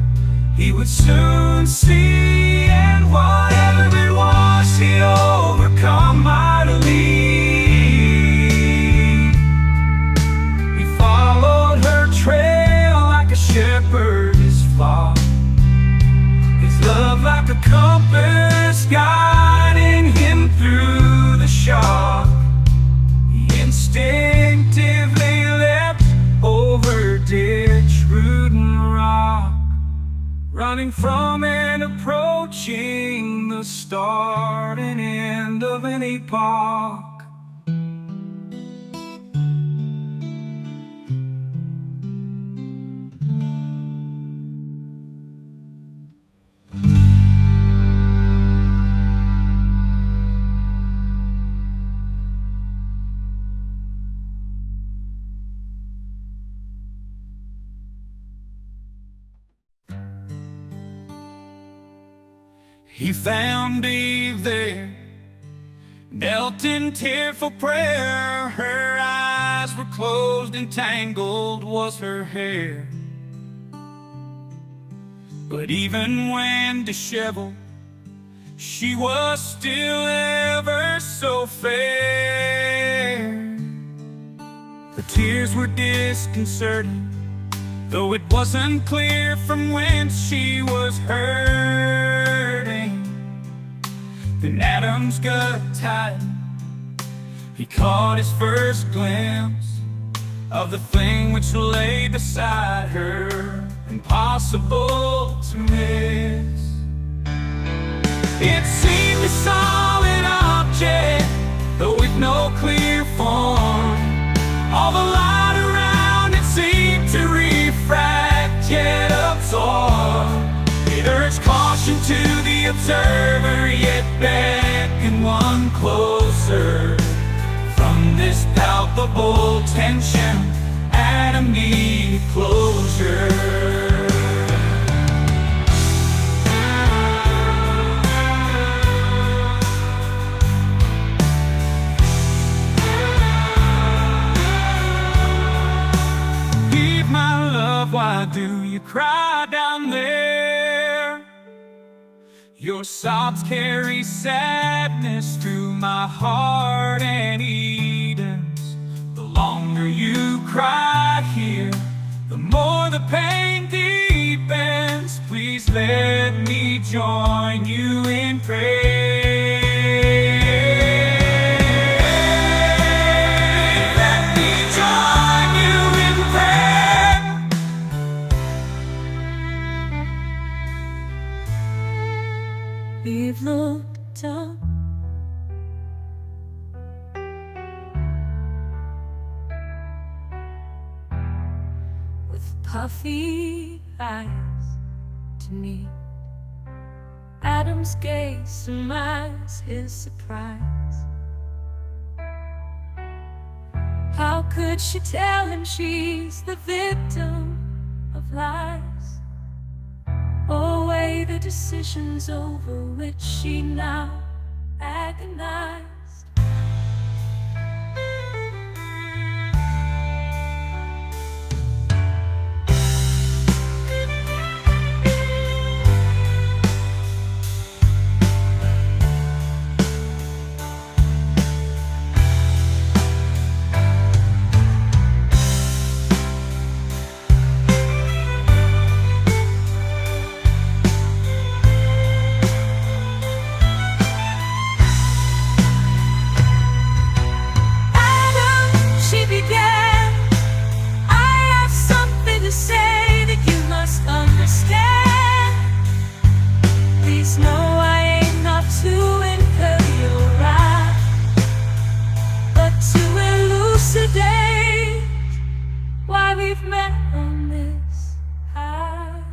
he would soon see, and whatever it was, he'd overcome mightily. He followed her trail like a shepherd his flock, his love like a compass guiding him through the shock. He instinctively leapt over ditch, root and rock, running from and approaching the start and end of an epoch. He found Eve there, knelt in tearful prayer. Her eyes were closed and tangled was her hair. But even when disheveled, she was still ever so fair. The tears were disconcerting, though it wasn't clear from whence she was hurting. Then Adam's gut tightened. He caught his first glimpse of the thing which lay beside her, impossible to miss. It seemed a solid object, though with no clear form. All the light around it seemed to refract, yet absorb. It urged caution to the observer, yet beckoned one closer. From this palpable tension, Adam needed closure. Eve, my love, why do you cry down there? Your sobs carry sadness through my heart and Eden's. The longer you cry here, the more the pain deepens. Please let me join you in prayer. Let me join you in prayer. We've looked up, with puffy eyes to meet. Adam's gaze surmised his surprise. How could she tell him she's the victim of lies? Or weigh the decisions over which she now agonized? No, I aim not to we've met on this path.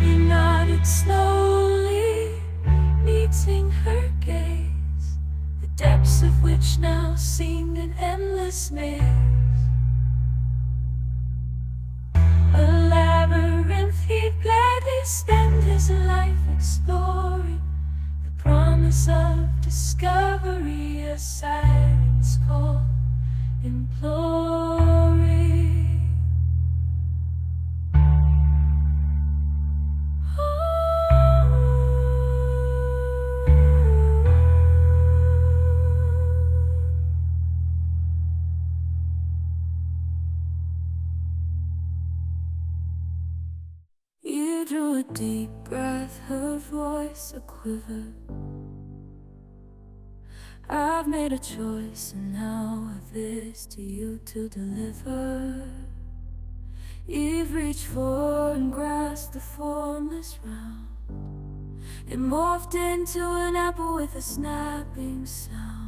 He nodded slowly, meeting her gaze, the depths of which now seemed an endless maze. A labyrinth he'd gladly spend his life exploring, the promise of discovery, a silence call imploring. You drew a deep breath, her voice a quiver. I've made a choice, and now I've this to you to deliver. You've reached for and grasped the formless round. It morphed into an apple with a snapping sound.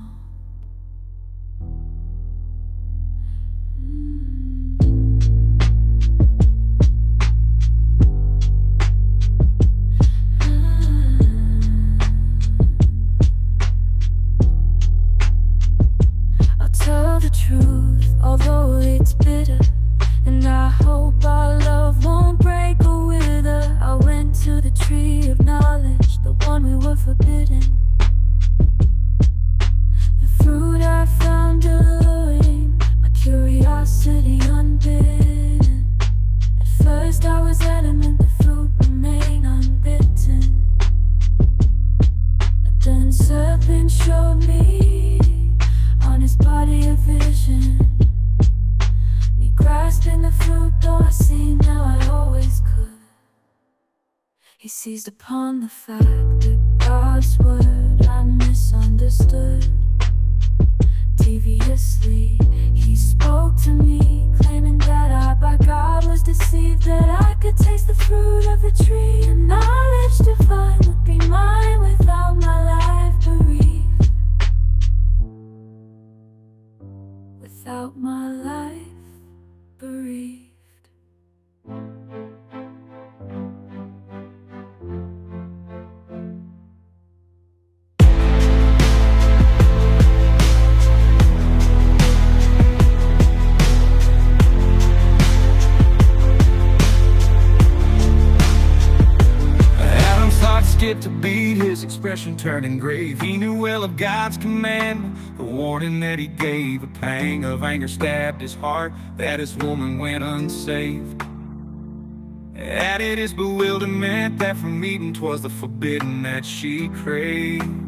Truth, although it's bitter, and I hope our love won't break or wither. I went to the tree of knowledge, the one we were forbidden. The fruit I found alluring, my curiosity unbidden. At first I was adamant the fruit remained unbitten, but then Serpent showed me on his body a vision, me grasping the fruit, though I see now I always could. He seized upon the fact that God's word I misunderstood. Deviously, he spoke to me, claiming that I by God was deceived, that I could taste the fruit of the tree, and knowledge divine would be mine without my life bereaved. Without my life bereaved. Skipped a beat, his expression turning grave. He knew well of God's commandment, the warning that he gave. A pang of anger stabbed his heart, that his woman went unsaved. Added his bewilderment, that from Eden 'twas the forbidden that she craved.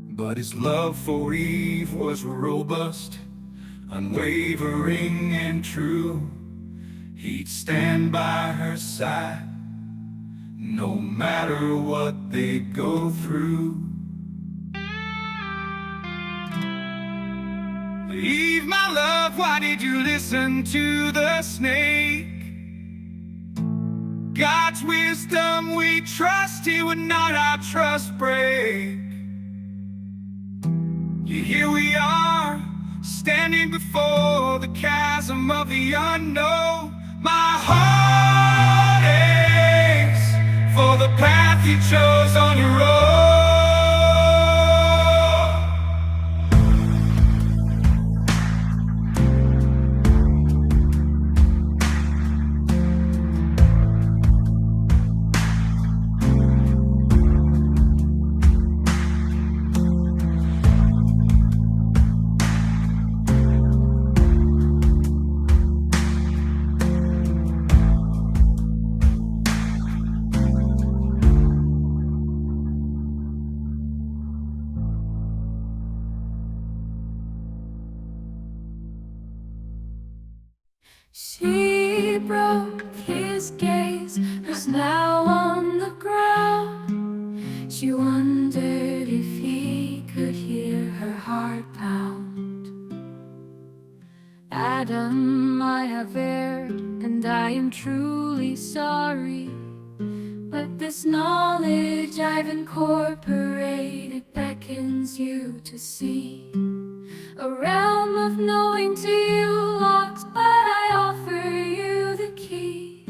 But his love for Eve was robust, unwavering and true. He'd stand by her side, no matter what they go through. Eve, my love, why did you listen to the snake? God's wisdom we trust, he would not our trust break. Here we are, standing before the chasm of the unknown. My heart aches for the path you chose on your own. She broke his gaze, was now on the ground. She wanted Adam, I have erred, and I am truly sorry. But this knowledge I've incorporated beckons you to see a realm of knowing to you locked, but I offer you the key.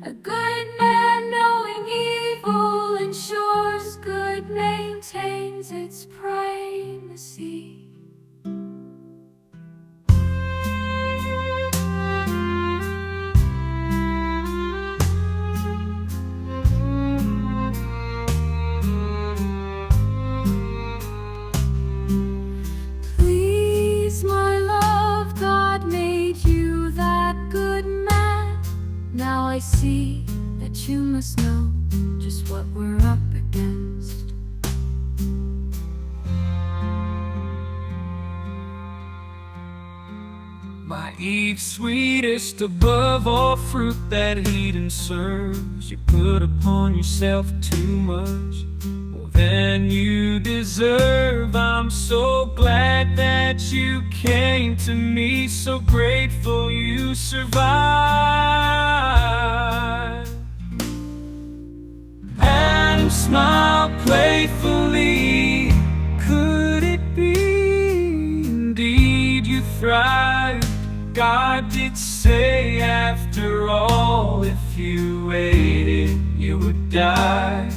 A good man knowing evil ensures good maintains its primacy. Please, my love, God made you that good man. Now I see that you must know just what we're up against. My Eve, sweetest above all fruit that Eden serves, you put upon yourself too much, more than you deserve. I'm so glad that you came to me, so grateful you survived. Adam smiled playfully. Could it be indeed you thrived? God did say, after all, if you ate it, you would die.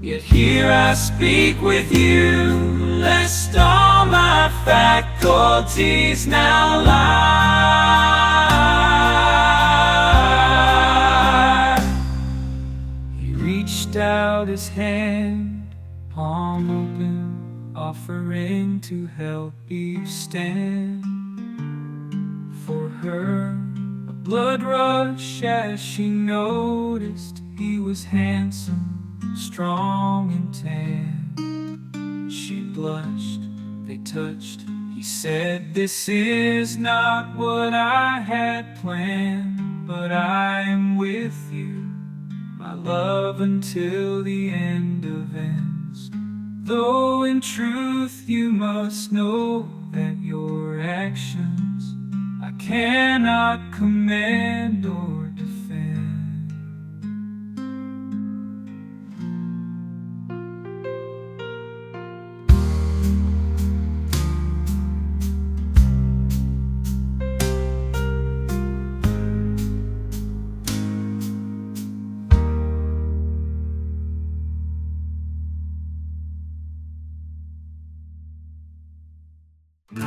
Yet here I speak with you, lest all my faculties now lie. He reached out his hand, palm open, offering to help Eve stand. For her, a blood rush as she noticed he was handsome, strong and tan. She blushed, they touched. He said, "This is not what I had planned, but I am with you, my love, until the end of ends. Though in truth you must know that your actions I cannot command or defend."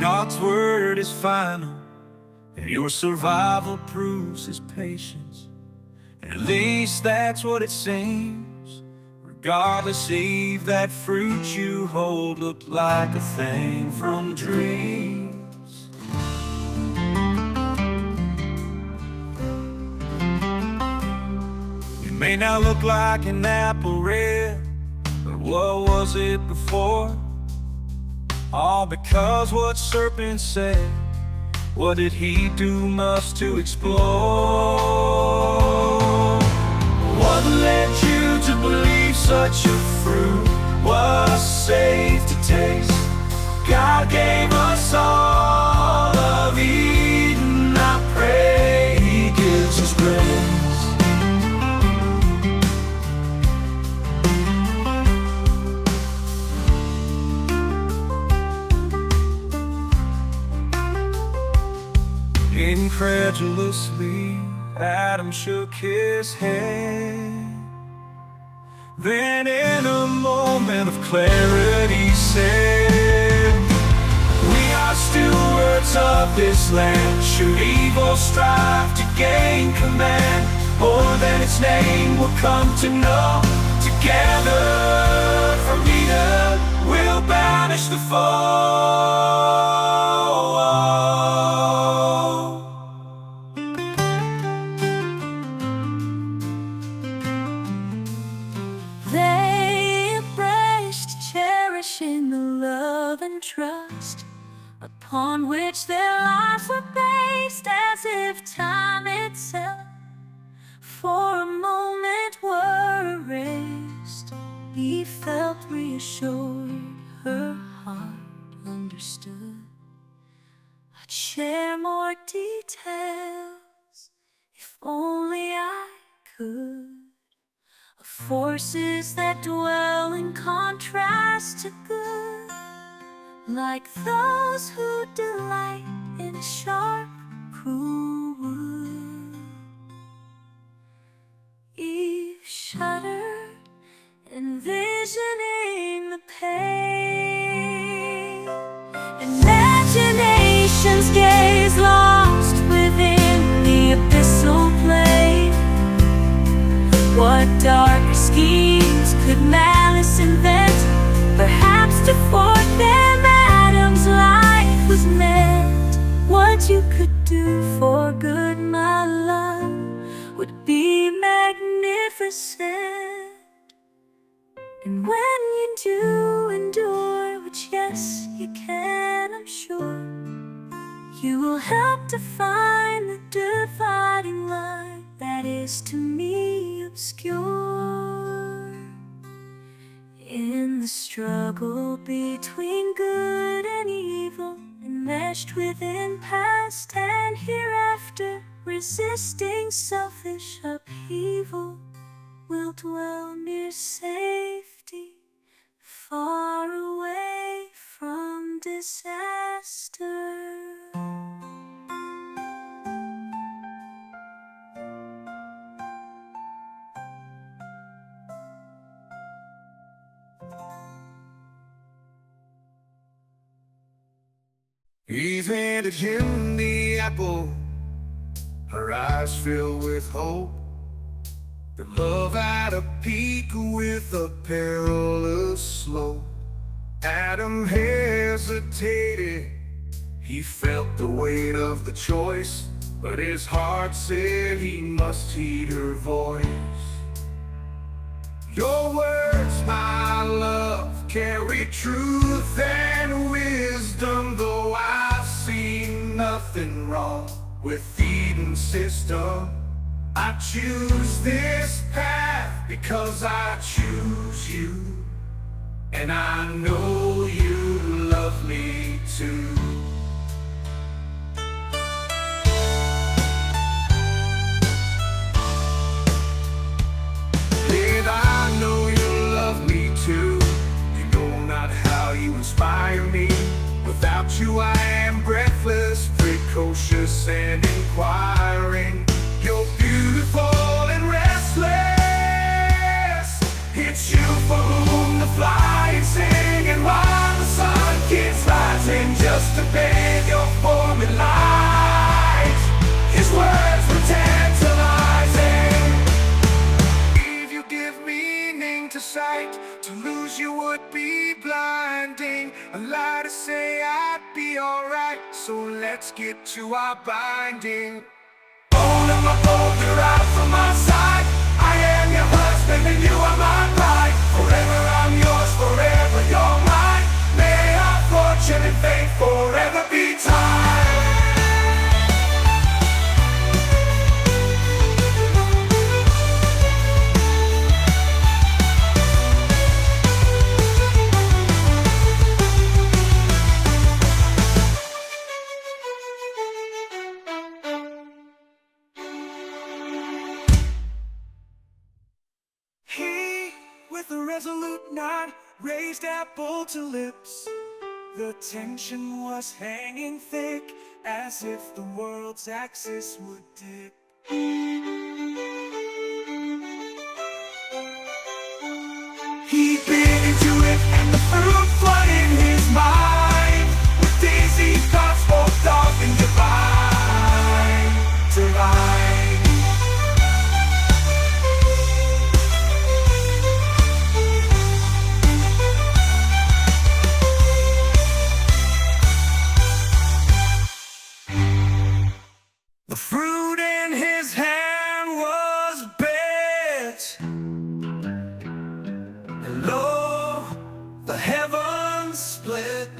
God's word is final, and your survival proves his patience. At least that's what it seems. Regardless, Eve, that fruit you hold looked like a thing from dreams. It may now look like an apple red, but what was it before? All because what Serpent said. What did he do much to explore? What led you to believe such a fruit was safe to taste? God gave us all of Eden. I pray he gives us grace. Incredulously, Adam shook his head. Then in a moment of clarity said, "We are stewards of this land. Should evil strive to gain command, more than its name will come to know. Together from Eden we'll banish the foe." Trust upon which their lives were based, as if time itself for a moment were erased. He felt reassured, her heart understood. A share more details, if only I could, of forces that dwell in contrast to good, like those who delight in sharp, cruel wood. Eve shuddered, envisioning the pain. Imagination's gaze lost within the abyssal plane. What darker schemes could malice invent? Perhaps to thwart them Adam's life was meant. What you could do for good, my love, would be magnificent. And when you do endure, which yes, you can, I'm sure, you will help to find the dividing line that is to me obscure. In the struggle between good and evil, enmeshed within past and hereafter, resisting selfish upheaval, will dwell near safety, far away from disaster. Eve handed him the apple, her eyes filled with hope. The love at a peak with a perilous slope. Adam hesitated, he felt the weight of the choice, but his heart said he must heed her voice. Your words, my love, carry truth and wisdom, though I've seen nothing wrong with Eden's system. I choose this path because I choose you, and I know you love me too. And I know you love me too. You know not how you inspire me. Without you I am breathless, precocious and inquiring. You're beautiful and restless. It's you for whom the flying sing, and while the sun keeps rising, just to beg your form in light. His words were tantalizing. Eve, you give meaning to sight. To lose you would be blinding. A lie to say I'd be alright. So let's get to our binding. Bone of my bone, you're out from my side. I am your husband and you are my bride. Forever I'm yours, forever you're mine. May our fortune and fate forever be tied. With a resolute nod, raised apple to lips. The tension was hanging thick, as if the world's axis would dip. He bit into it, and the fruit flooded his mind with daisy thoughts, both dark and divine. The fruit in his hand was bit, and lo, the heavens split,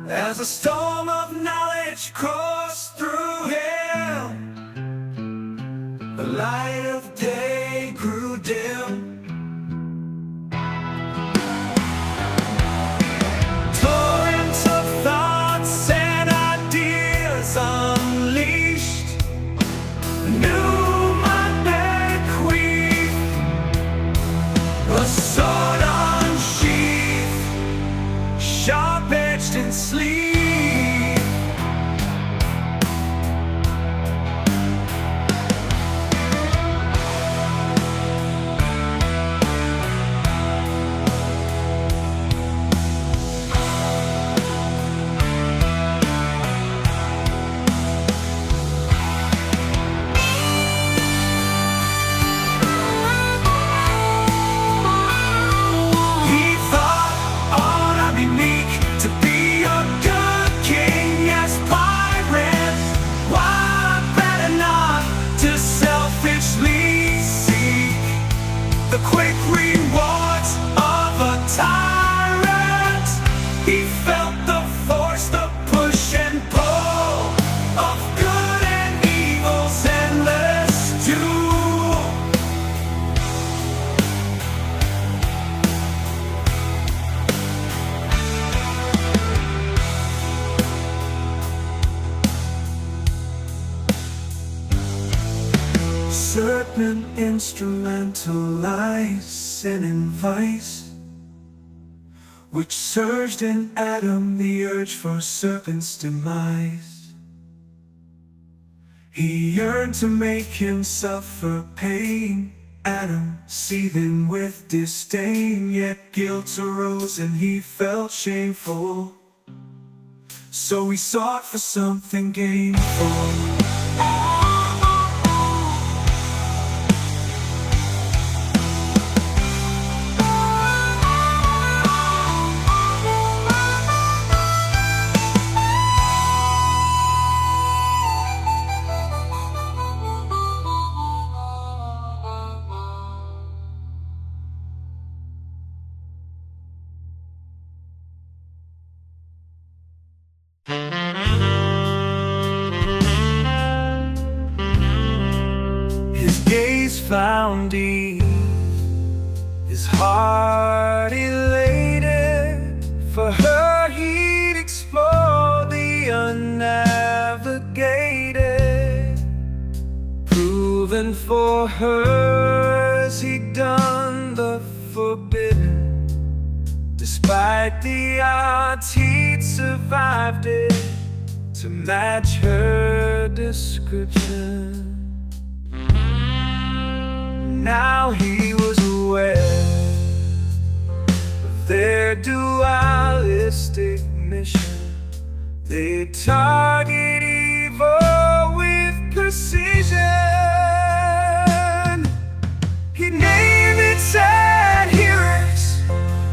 as a storm of knowledge coursed through him. The light of day grew dim. Torrents of thoughts in sleep. Serpent instrumentalized sin and vice, which surged in Adam the urge for Serpent's demise. He yearned to make himself suffer pain, Adam seething with disdain, yet guilt arose and he felt shameful. So he sought for something gainful. Found Eve, his heart elated. For her he'd explore the unnavigated. Proven for hers, he'd done the forbidden. Despite the odds, he'd survived it to match her description. Now he was aware of their dualistic mission. They target evil with precision. He'd name its adherents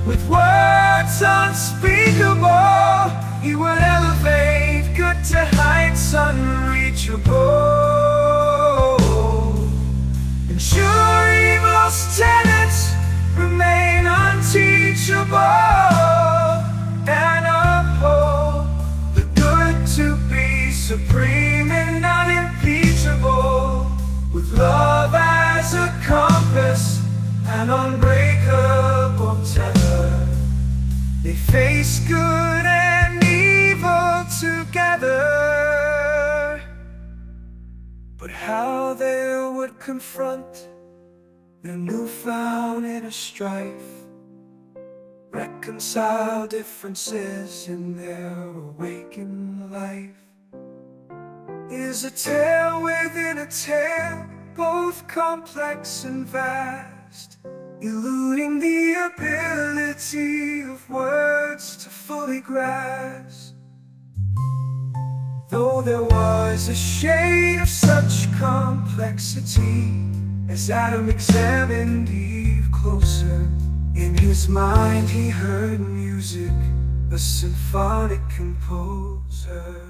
with words unspeakable. He would elevate good to heights unreachable. Ensure evil's tenets remain unteachable, and uphold the good to be supreme and unimpeachable, with love as a compass, an unbreakable tether. They face good and evil together. But how they would confront their newfound inner strife, reconcile differences in their awakened life, is a tale within a tale, both complex and vast, eluding the ability of words to fully grasp. Though there was a shade of such complexity, as Adam examined Eve closer, in his mind he heard music, a symphonic composer.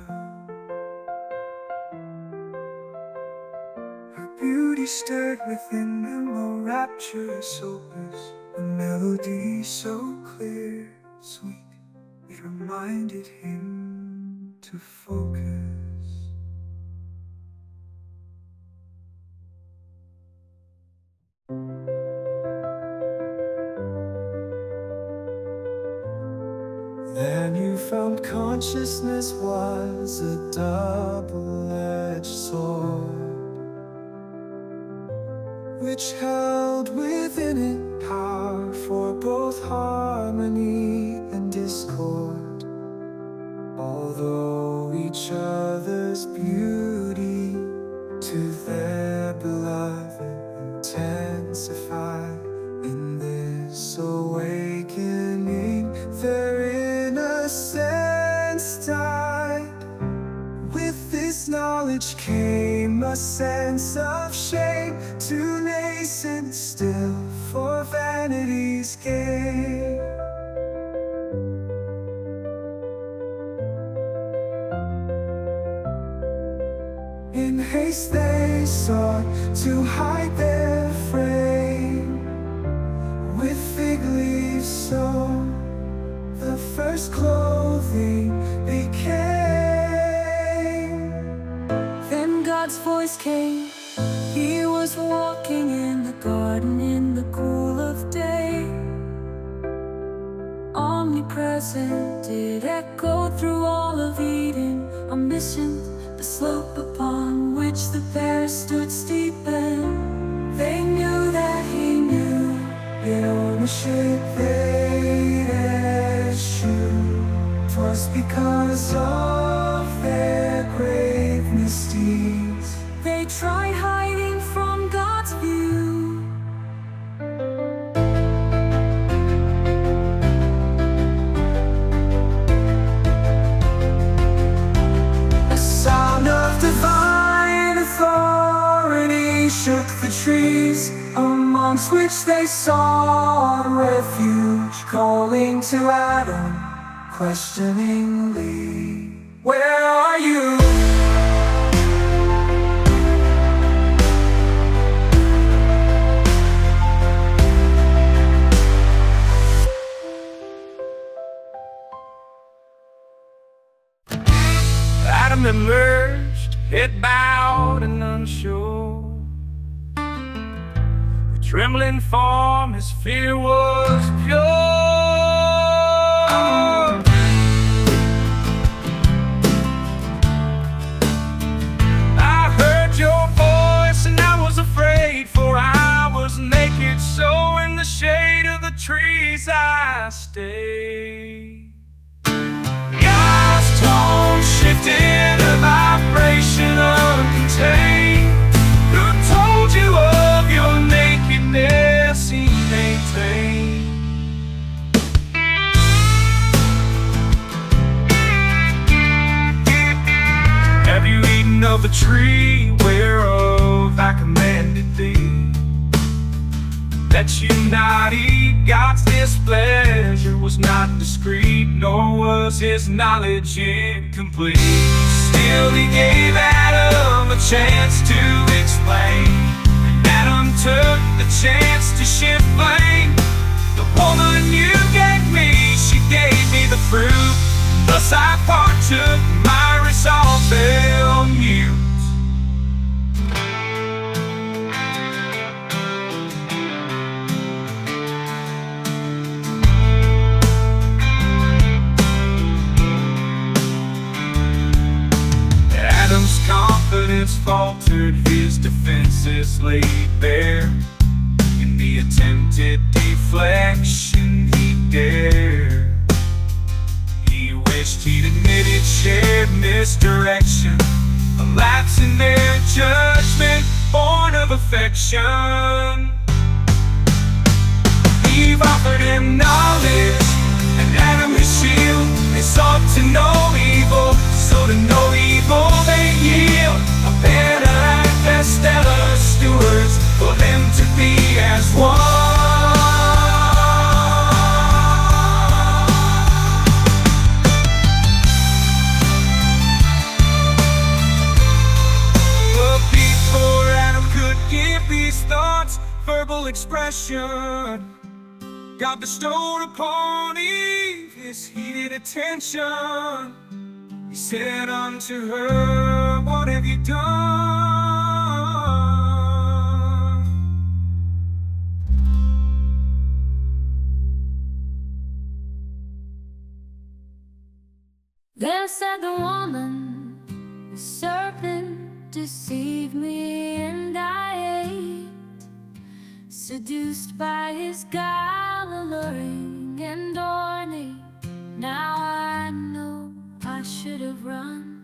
Her beauty stirred within him a rapturous opus, a melody so clear, sweet, it reminded him to focus. Their newfound consciousness was a double-edged sword, which held within it power for both harmony and discord. although each other's beauty to their beloved intensify. In this awakening, their innocence died. With this knowledge came a sense of shame, too nascent still for vanity's gain. In haste they sought to hide their frame with fig leaves sewn. The first clothing became. Then God's voice came. He was walking in the garden in the cool of day. Omnipresent, it echoed through all of Eden. Omniscient, the slope upon which the pair stood steepened. They knew that he knew in ownership they'd eschew. 'Twas because of their grave misdeeds they tried hiding from God's view. A sound of divine authority shook the trees, amongst which they sought refuge, calling to Adam questioningly, "Where are you?" Adam emerged, head bowed and unsure. The trembling form, his fear was pure. I heard your voice and I was afraid, for I was naked, so in the shade of the trees I stayed. God's tone shifted, a vibration uncontained. Who told you of your nakedness he maintained? Have you eaten of the tree whereof I commanded thee, that you not eat? God's displeasure was not discreet, nor was his knowledge incomplete. Still he gave Adam a chance to explain, and Adam took the chance to shift blame. The woman you gave me, she gave me the fruit, thus I partook, my resolve fell mute. Adam's confidence faltered, his defenses laid bare. In the attempted deflection he dared, he wished he'd admitted shared misdirection, a lapse in their judgment born of affection. Eve offered him knowledge, and Adam his shield. They sought to know evil, so to know evil they yield. A better act as stellar stewards, for them to be as one. But before Adam could give these thoughts verbal expression, God bestowed upon Eve his heated attention. He said unto her, "What have you done?" Then said the woman, "The serpent deceived me, and I ate, seduced by his guile, alluring and ornate. Now I know I have run.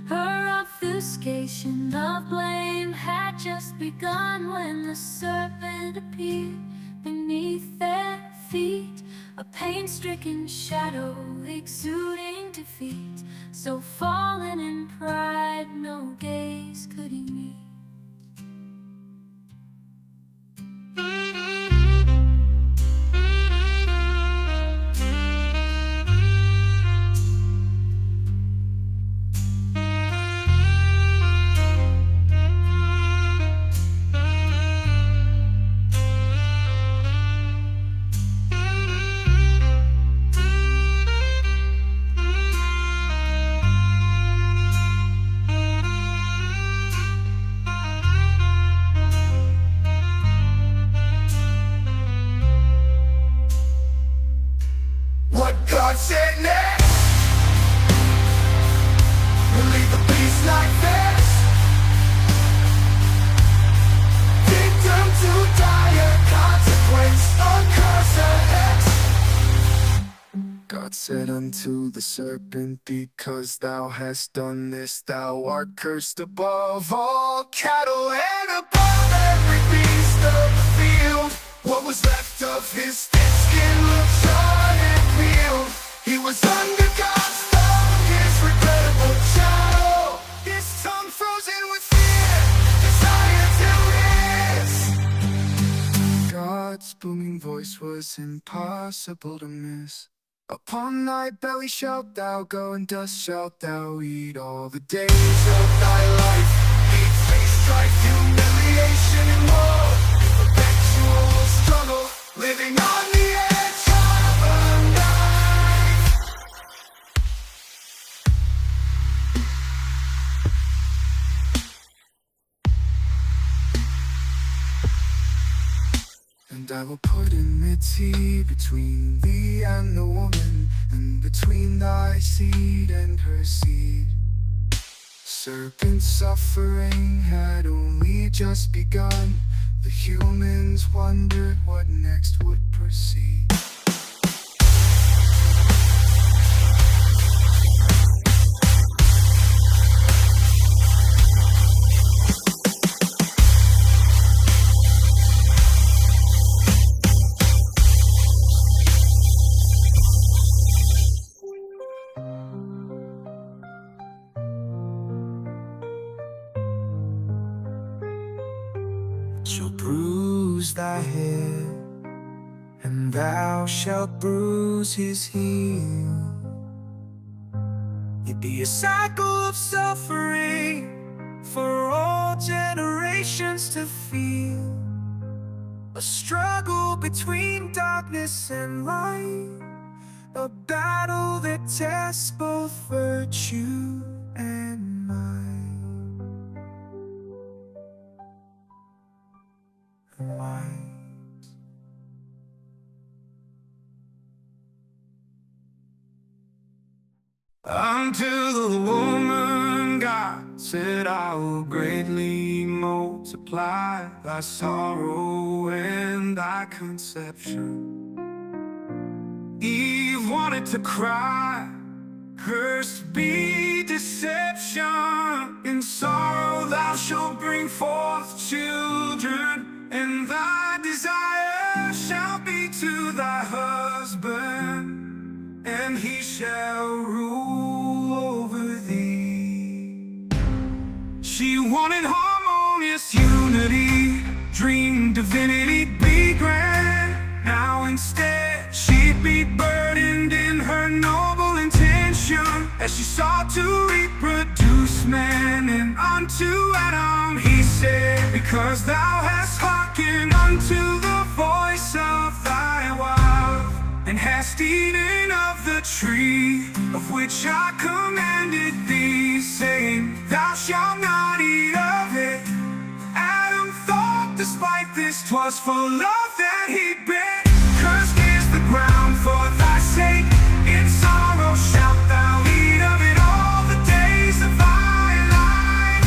Her obfuscation of blame had just begun when the serpent appeared beneath their feet, a pain-stricken shadow exuding defeat, so fallen in pride no gaze could he meet. God said next, we'll leave the beast like this, victim to dire consequence, uncurse her ex. God said unto the serpent, because thou hast done this, thou art cursed above all cattle and above every beast of the field. What was left of his thin skin looked charred and peeled. He was under God's thumb, his regrettable shadow, his tongue frozen with fear, desire to hiss. God's booming voice was impossible to miss. Upon thy belly shalt thou go, and dust shalt thou eat all the days of thy life. Hate, face, strife, humiliation, and more. Perpetual struggle, living on the edge of a knife. And I will put enmity between thee and the woman, and between thy seed and her seed. Serpent's suffering had only just begun. The humans wondered what next would proceed. Shall bruise thy head, and thou shalt bruise his heel. It be a cycle of suffering for all generations to feel. A struggle between darkness and light, a battle that tests both virtue and might. Unto the woman God said, I will greatly multiply thy sorrow and thy conception. Eve wanted to cry, cursed be deception. In sorrow thou shalt bring forth children, and thy desire shall be to thy husband, and he shall rule over thee. She wanted harmonious unity, dreamed divinity be grand. Now instead she'd be burdened in her noble intention, as she sought to reproduce man. And unto Adam he said, because thou hast hearkened unto the voice of thy wife, and hast eaten of the tree of which I commanded thee, saying, thou shalt not eat of it. Adam thought despite this 'twas for love that he bit. Cursed is the ground for thy sake, in sorrow shalt thou eat of it all the days of thy life.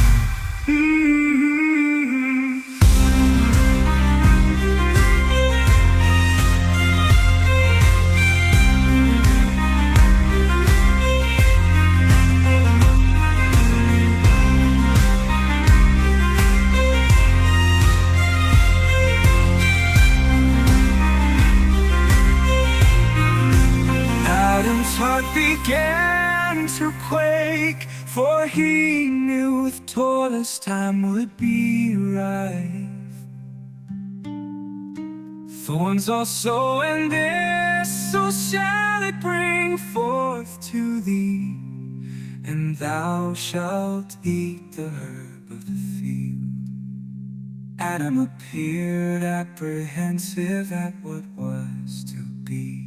hands her quake, for he knew with toilless time would be rife. Thorns also and this, so shall it bring forth to thee, and thou shalt eat the herb of the field. Adam appeared apprehensive at what was to be.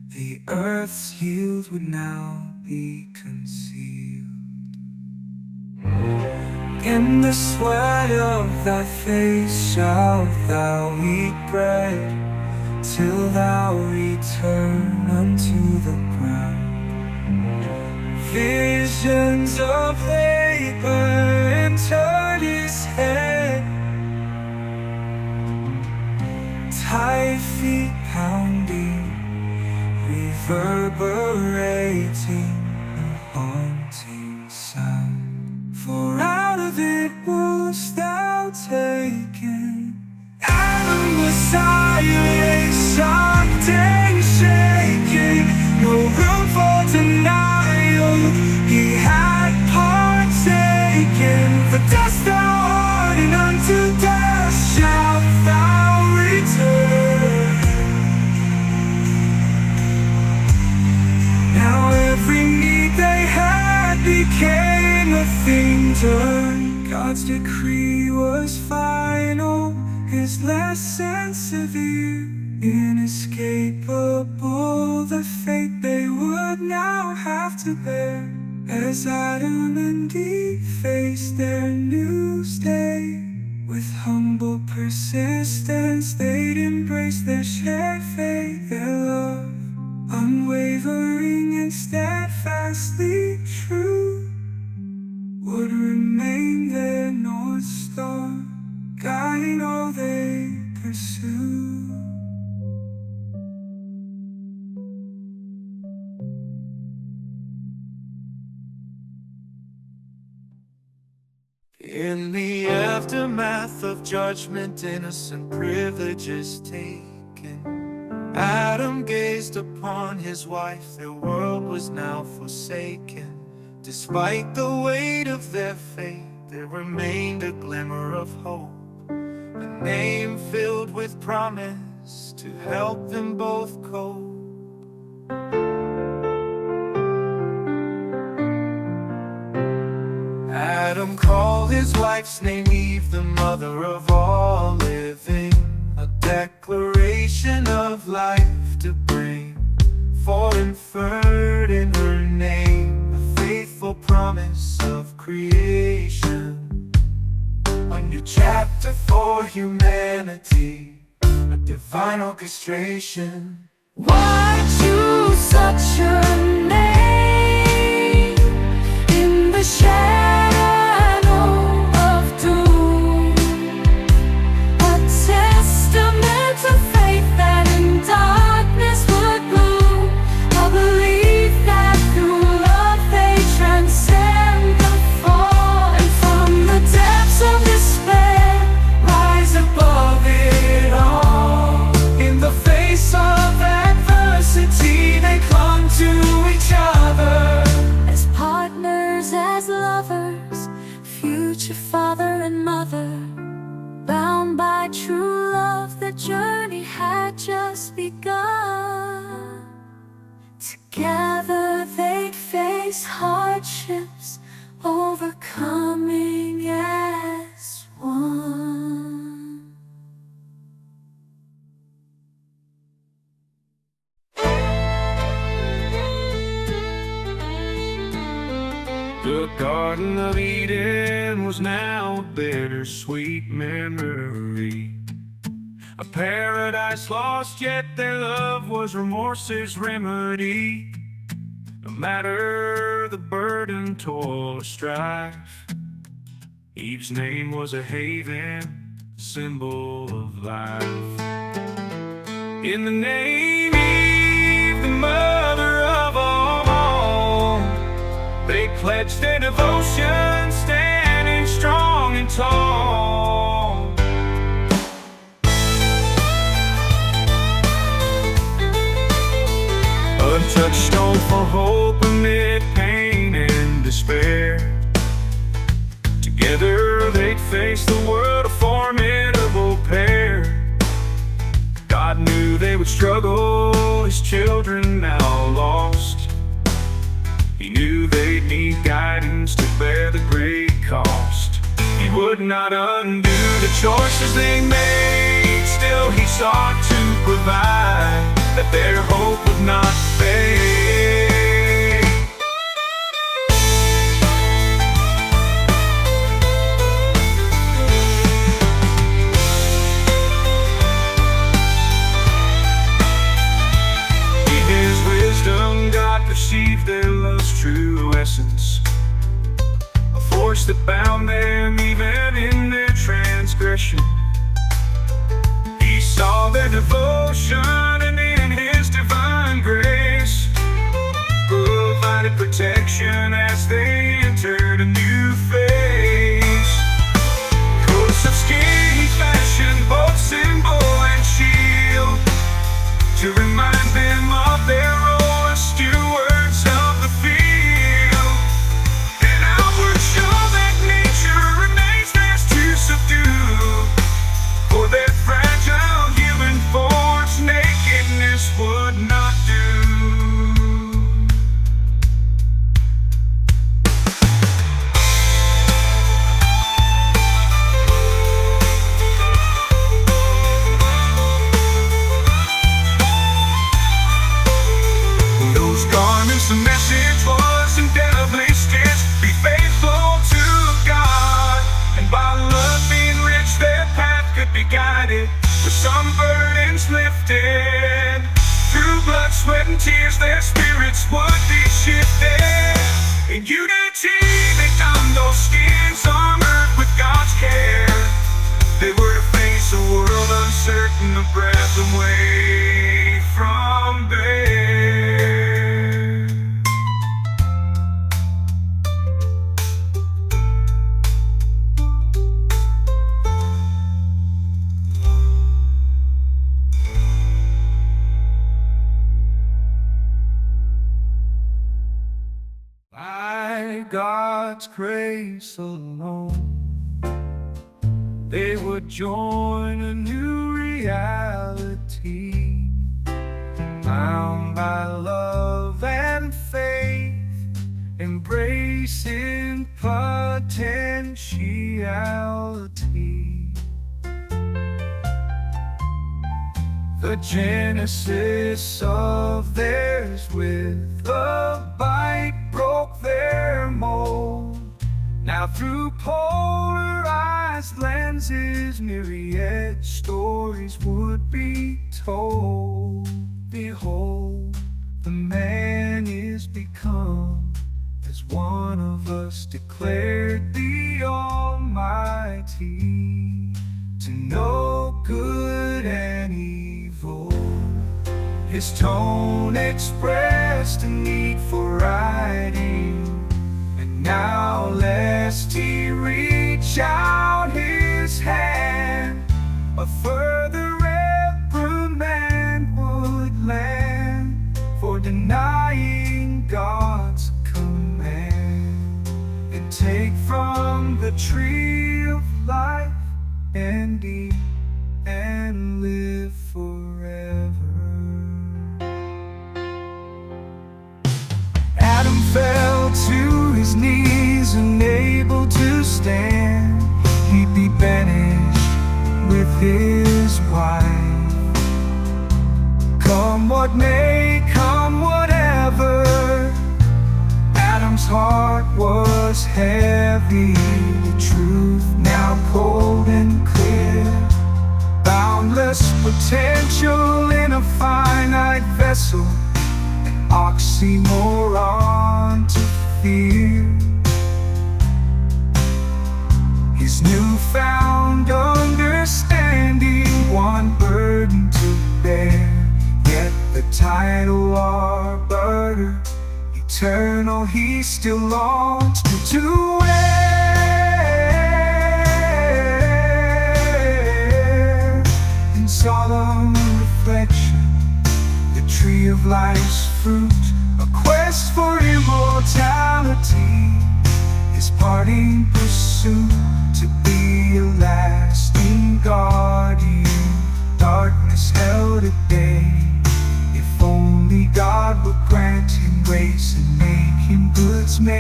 The earth's yield would now be concealed. In the sweat of thy face shalt thou eat bread, till thou return unto the ground. Visions of labor entered his head, tight feet pounding, reverberating a haunting sound. For out of it wast thou taken. Adam was silent, shocked and shaken, no room for denial, he had partaken. For dust thou art, and unto death shalt thou return. Now every need they had became a thing done. God's decree was final, his lesson severe, inescapable, the fate they would now have to bear. As Adam and Eve faced their new state, with humble persistence they'd embrace their shared faith. Their love, unwavering and steadfastly true, would remain their North Star, guiding all they pursue. In the aftermath of judgment, innocent privileges taken, Adam gazed upon his wife, their world was now forsaken. Despite the weight of their fate, there remained a glimmer of hope, a name filled with promise to help them both cope. Adam called his wife's name Eve, the mother of all living, a declaration of life to bring, for inferred in her name, a faithful promise of creation. A new chapter for humanity, a divine orchestration. Why choose such a name in the shadow of doom? A testament of faith that in darkness would bloom, a belief that through love they transcend the fall, and from the depths of despair rise above it all. In the face of adversity, they clung to each other. As partners, as lovers, future father and mother, bound by true love, the journey had just begun. Together they'd face hardships, overcoming as one. The Garden of Eden was now a bittersweet memory, a paradise lost, yet their love was remorse's remedy. No matter the burden, toil, or strife, Eve's name was a haven, symbol of life. In the name Eve, the mother of all, they pledged their devotion, standing strong and tall. A touchstone for hope amid pain. face the world, a formidable pair. God knew they would struggle, his children now lost. He knew they'd need guidance to bear the great cost. He would not undo the choices they made. Still he sought to provide that their hope would not fade. In his wisdom, God perceived their love's true essence, a force that bound them even in their transgression. He saw their devotion, and in his divine grace provided protection as they entered a new phase. Coats of skin he fashioned, both symbol and shield, to remind them of their role as stewards of the field. An outward show that nature remains theirs to subdue, for their fragile human forms nakedness would not do. Those garments, the message was indelibly stitched: be faithful to God, and by love being rich, their path could be guided, with some burdens lifted. Through blood, sweat, and tears, their spirits would be shifted. In unity, they donned those skins, armored with God's care. They were to face a world uncertain, a breath away from there. By God's grace alone, they would join a new reality, bound by love and faith, embracing potentiality. The genesis of theirs with a bite broke their mold. Now through polarized lenses, myriad stories would be told. Behold, the man is become as one of us, declared the Almighty, to know good and evil. His tone expressed a need for writing, and now lest he reach out his hand, a further reprimand would land for denying God's command, and take from the tree of life and eat and live forever. Adam fell to his knees, unable to stand. He'd be banished with his wife. Come what may, come whatever, Adam's heart was heavy. The truth now cold and clear, boundless potential in a finite vessel, an oxymoron to fear. His newfound understanding, one burden to bear, yet the title arbiter, eternal, he still longs to wear. In solemn reflection, the tree of life's fruit, a quest for immortality, his parting pursuit, to be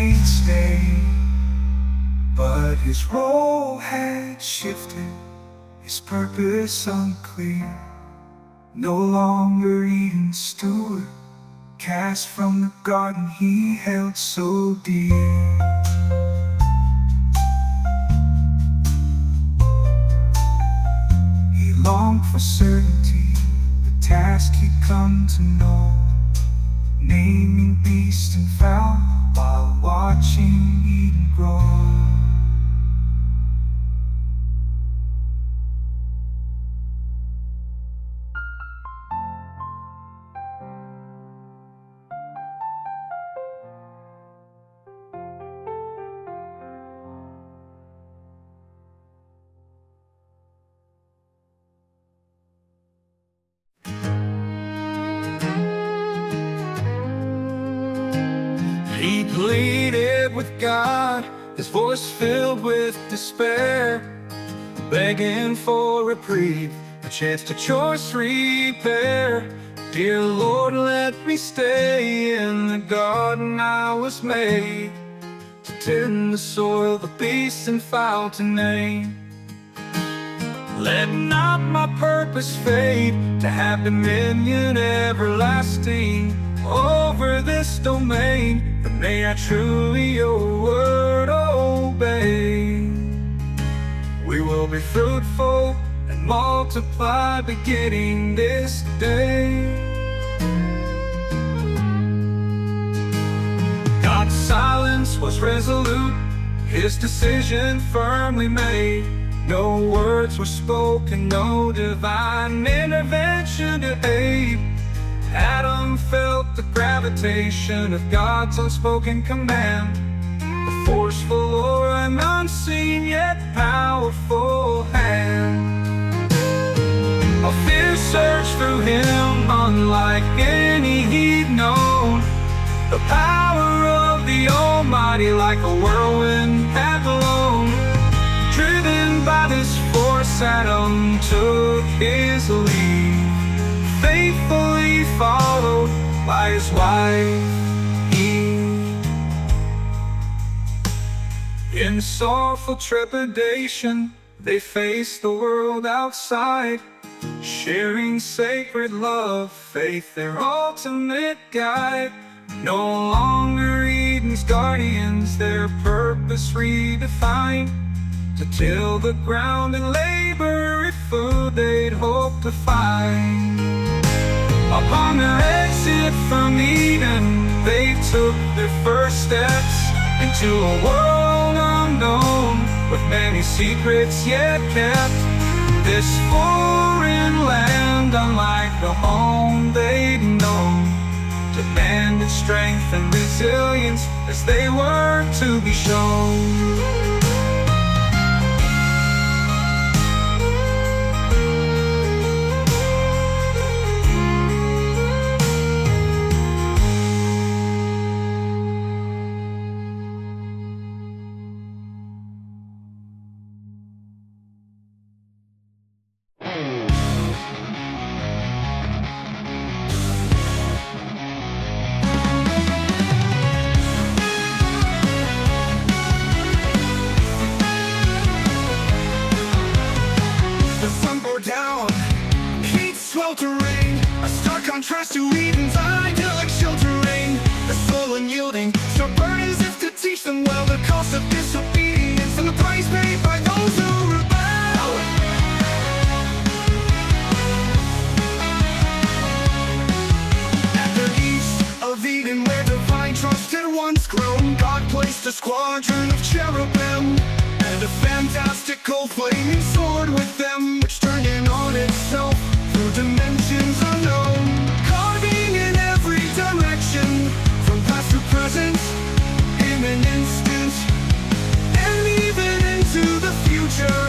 mainstay, but his role had shifted, his purpose unclear. No longer Eden's steward, cast from the garden he held so dear. He longed for certainty, the task he'd come to know, naming beast and fowl while watching Eden grow. He pleaded with God, his voice filled with despair, begging for reprieve, a chance to choice repair. Dear Lord, let me stay in the garden I was made, to tend the soil, the beasts and fowl to name. Let not my purpose fade, to have dominion everlasting over this domain, but may I truly your word obey. We will be fruitful and multiply beginning this day. God's silence was resolute, his decision firmly made. No words were spoken, no divine intervention to aid. Adam felt the gravitation of God's unspoken command, a forceful or an unseen yet powerful hand. A fierce surge through him, unlike any he'd known. The power of the Almighty like a whirlwind had blown. Driven by this force, Adam took his leave, faithfully followed by his wife Eve. In sorrowful trepidation, they faced the world outside, sharing sacred love, faith their ultimate guide. No longer Eden's guardians, their purpose redefined, to till the ground and labor with food they'd hope to find. Upon their exit from Eden, they took their first steps into a world unknown, with many secrets yet kept. This foreign land, unlike the home they'd known, demanded strength and resilience as they were to be shown. A stark contrast to Eden's idyllic sheltering. The soul unyielding, so burn as if to teach them well the cost of disobedience and the price paid by those who rebel. At the east of Eden, where divine trust had once grown, God placed a squadron of cherubim and a fantastical flaming sword with them, which turned in on itself through dimensions unknown, carving in every direction, from past to present, in an instant, and even into the future.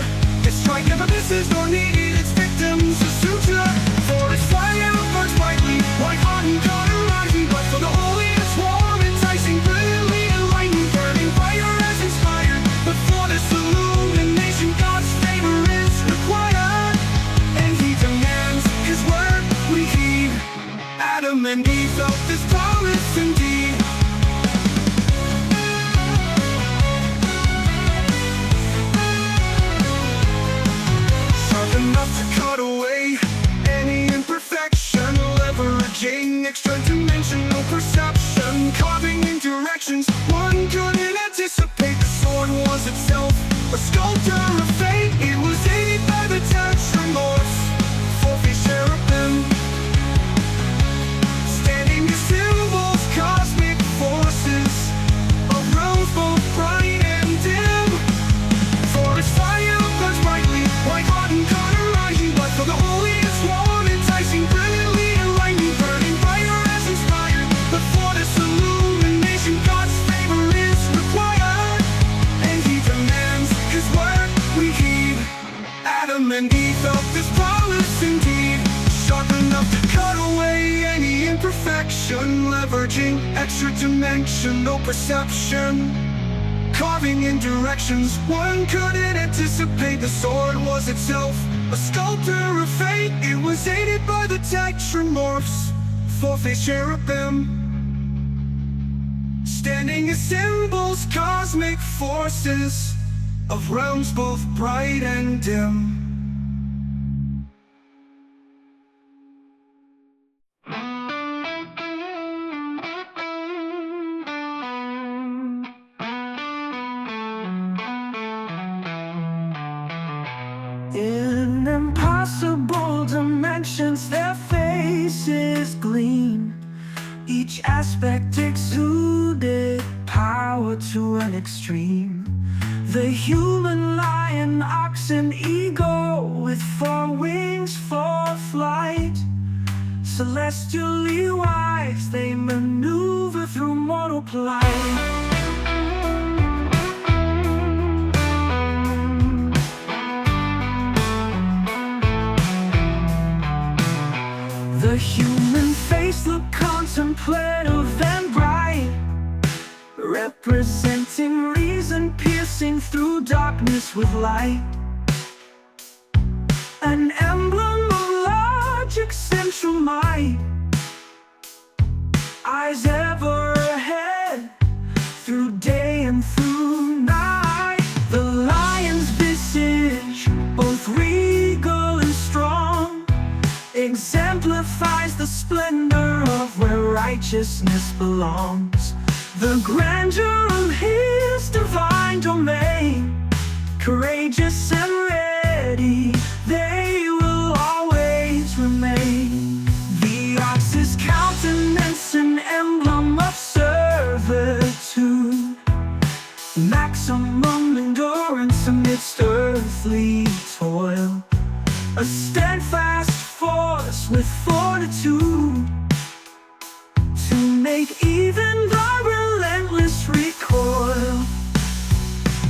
Its strike never misses nor needed its victims a suture, for its fire burns brightly like ardent God arising, but for the holy it's warm, enticing, brilliantly enlightened, burning brighter as inspired. But for this illumination, God's favor is extra-dimensional perception, carving in directions one couldn't anticipate. The sword was itself a sculptor of fate. It was aided by the Tetramorphs, four-faced cherubim, standing as symbols, cosmic forces of realms both bright and dim. In impossible dimensions, their faces gleam. Each aspect exuded power to an extreme. The human lion, oxen, ego with four wings for flight. Celestially wise, they maneuver through mortal plight. The human face looked contemplative and bright, representing reason piercing through darkness with light. An emblem of logic, central might. Eyes ever ahead, through day and through night. The lion's visage, both regal and strong, exemplifies the splendor of where righteousness belongs. The grandeur of his divine domain, courageous and ready, they will always remain. The ox's countenance, an emblem of servitude, maximum endurance amidst earthly toil. A steadfast force with fortitude to make even the relentless recoil.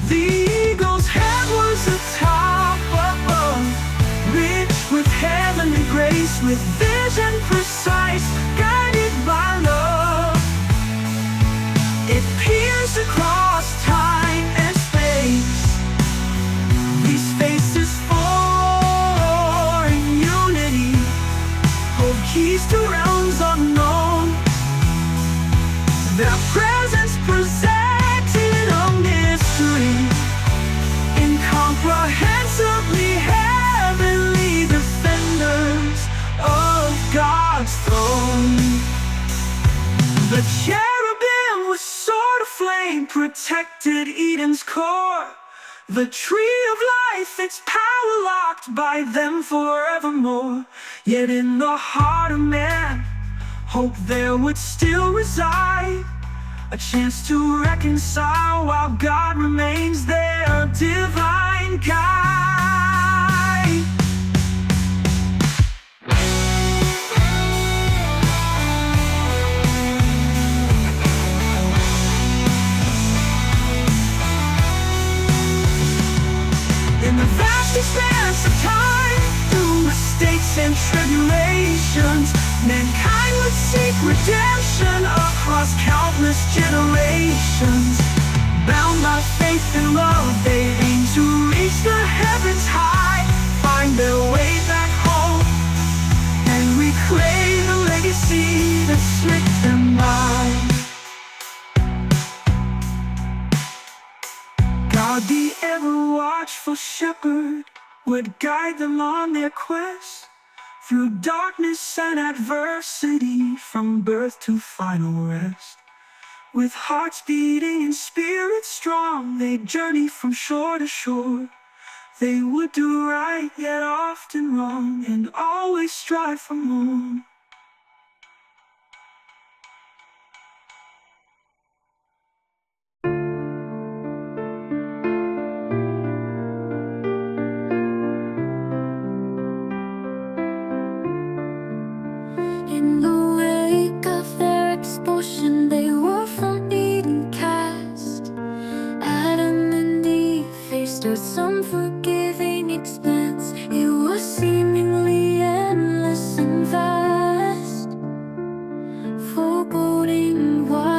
The eagle's head was atop above, rich with heavenly grace, with vision precise, guided by love. It pierced across time and space, these faces for unity, hold keys to realms unknown. Their presence presented a mystery, incomprehensibly heavenly defenders of God's throne. The cherubim with sword of flame protected Eden's core. The tree of life, its power locked by them forevermore. Yet in the heart of man, hope there would still reside, a chance to reconcile while God remains their divine guide. In the vast expanse of time, through mistakes and tribulations, mankind would seek redemption across countless generations. Bound by faith and love, they aim to reach the heavens high, find their way back home, and reclaim the legacy that slipped them by. God, the ever-watchful shepherd, would guide them on their quest, through darkness and adversity, from birth to final rest. With hearts beating and spirits strong, they'd journey from shore to shore. They would do right, yet often wrong, and always strive for more. In the wake of their expulsion, they were from Eden cast. Adam and Eve faced Earth's unforgiving expanse. It was seemingly endless and vast, foreboding what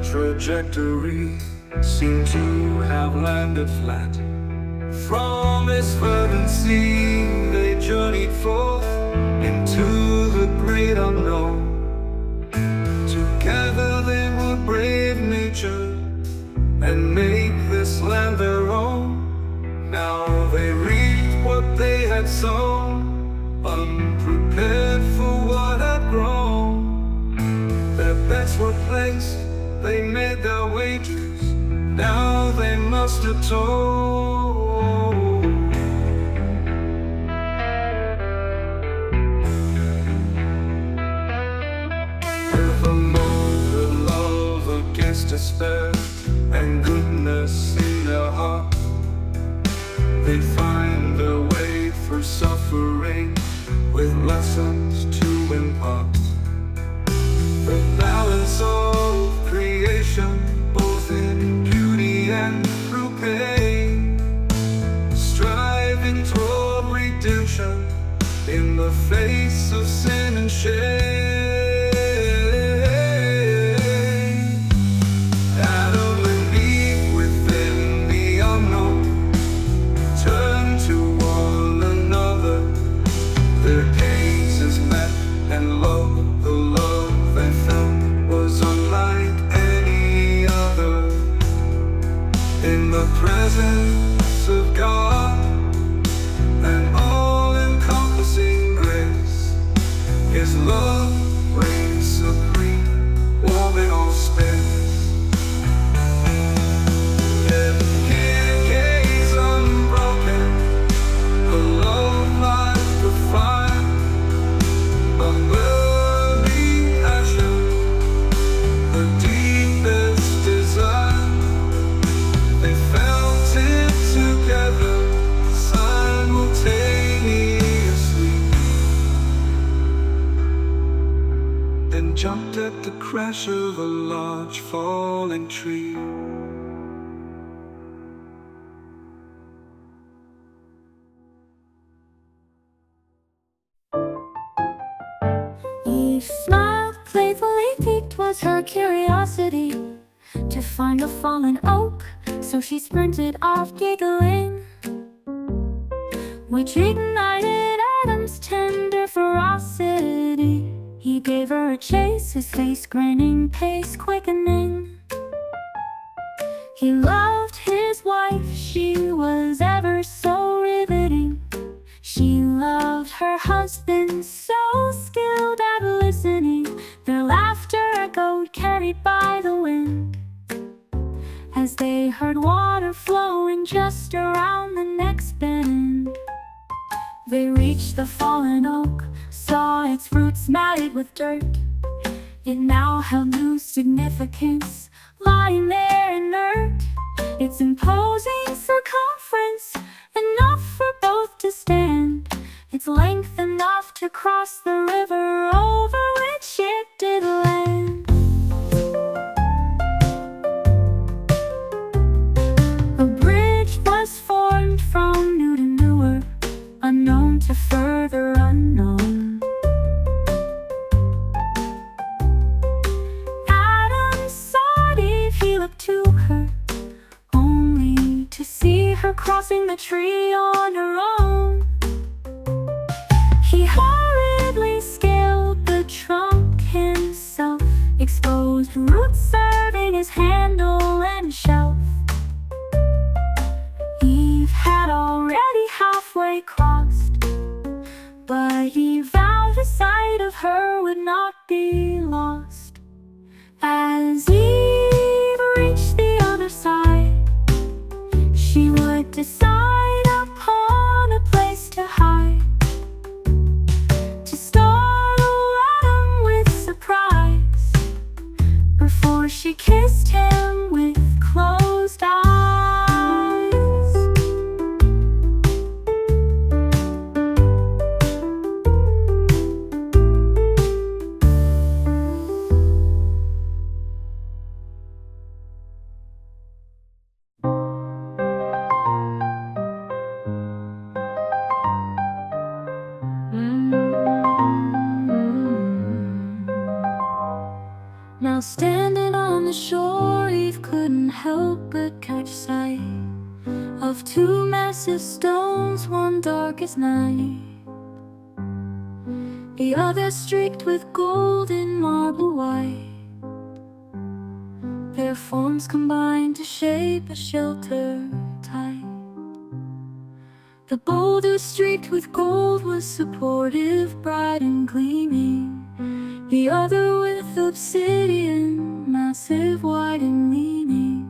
trajectory seemed to have landed flat. From this verdant sea they journeyed forth into the great unknown. Together they would brave nature and make this land their own. Now they reaped what they had sown, unprepared for what had grown. Their bets were placed, they made their wagers, now they must atone. With a mood of love against despair and goodness in their heart, they find their way through suffering with lessons to impart. The balance of creation, both in beauty and through pain, striving toward redemption in the face of sin and shame. Adam and Eve within the unknown turn to one another, their gazes met and lo, the love they felt was unlike any other. In the presence of God and all-encompassing grace, His love reigns supreme, warm in all space. And here gaze unbroken, the love like the fire, unworthy passion, the deepest desire. They felt it together simultaneously, then jumped at the crash of a large falling tree. Eve smiled playfully, piqued was her curiosity to find a fallen oak, so she sprinted off giggling, which ignited Adam's tender ferocity. He gave her a chase, his face grinning, pace quickening. He loved his wife, she was ever so riveting. She loved her husband, so skilled at listening. Their laughter echoed, carried by the wind, as they heard water flowing just around the next bend. They reached the fallen oak, saw its roots matted with dirt. It now held new significance, lying there inert. Its imposing circumference, enough for both to stand. Its length enough to cross the river over which it did land. A bridge was formed from new to newer, unknown to further unknown. Adam sought Eve, he looked to her, only to see her crossing the tree on her own. He hurriedly scaled the trunk himself, exposed roots serving as handle and shelf. Eve had already halfway crossed, but he vowed the sight of her would not be lost. As Eve reached the other side, she would decide upon a place to hide, to startle Adam with surprise, before she kissed him with closed eyes. Now standing on the shore, Eve couldn't help but catch sight of two massive stones, one dark as night, the other streaked with golden marble white. Their forms combined to shape a shelter tight. The boulder streaked with gold was supportive, bright and gleaming, the other with obsidian, massive, wide and leaning.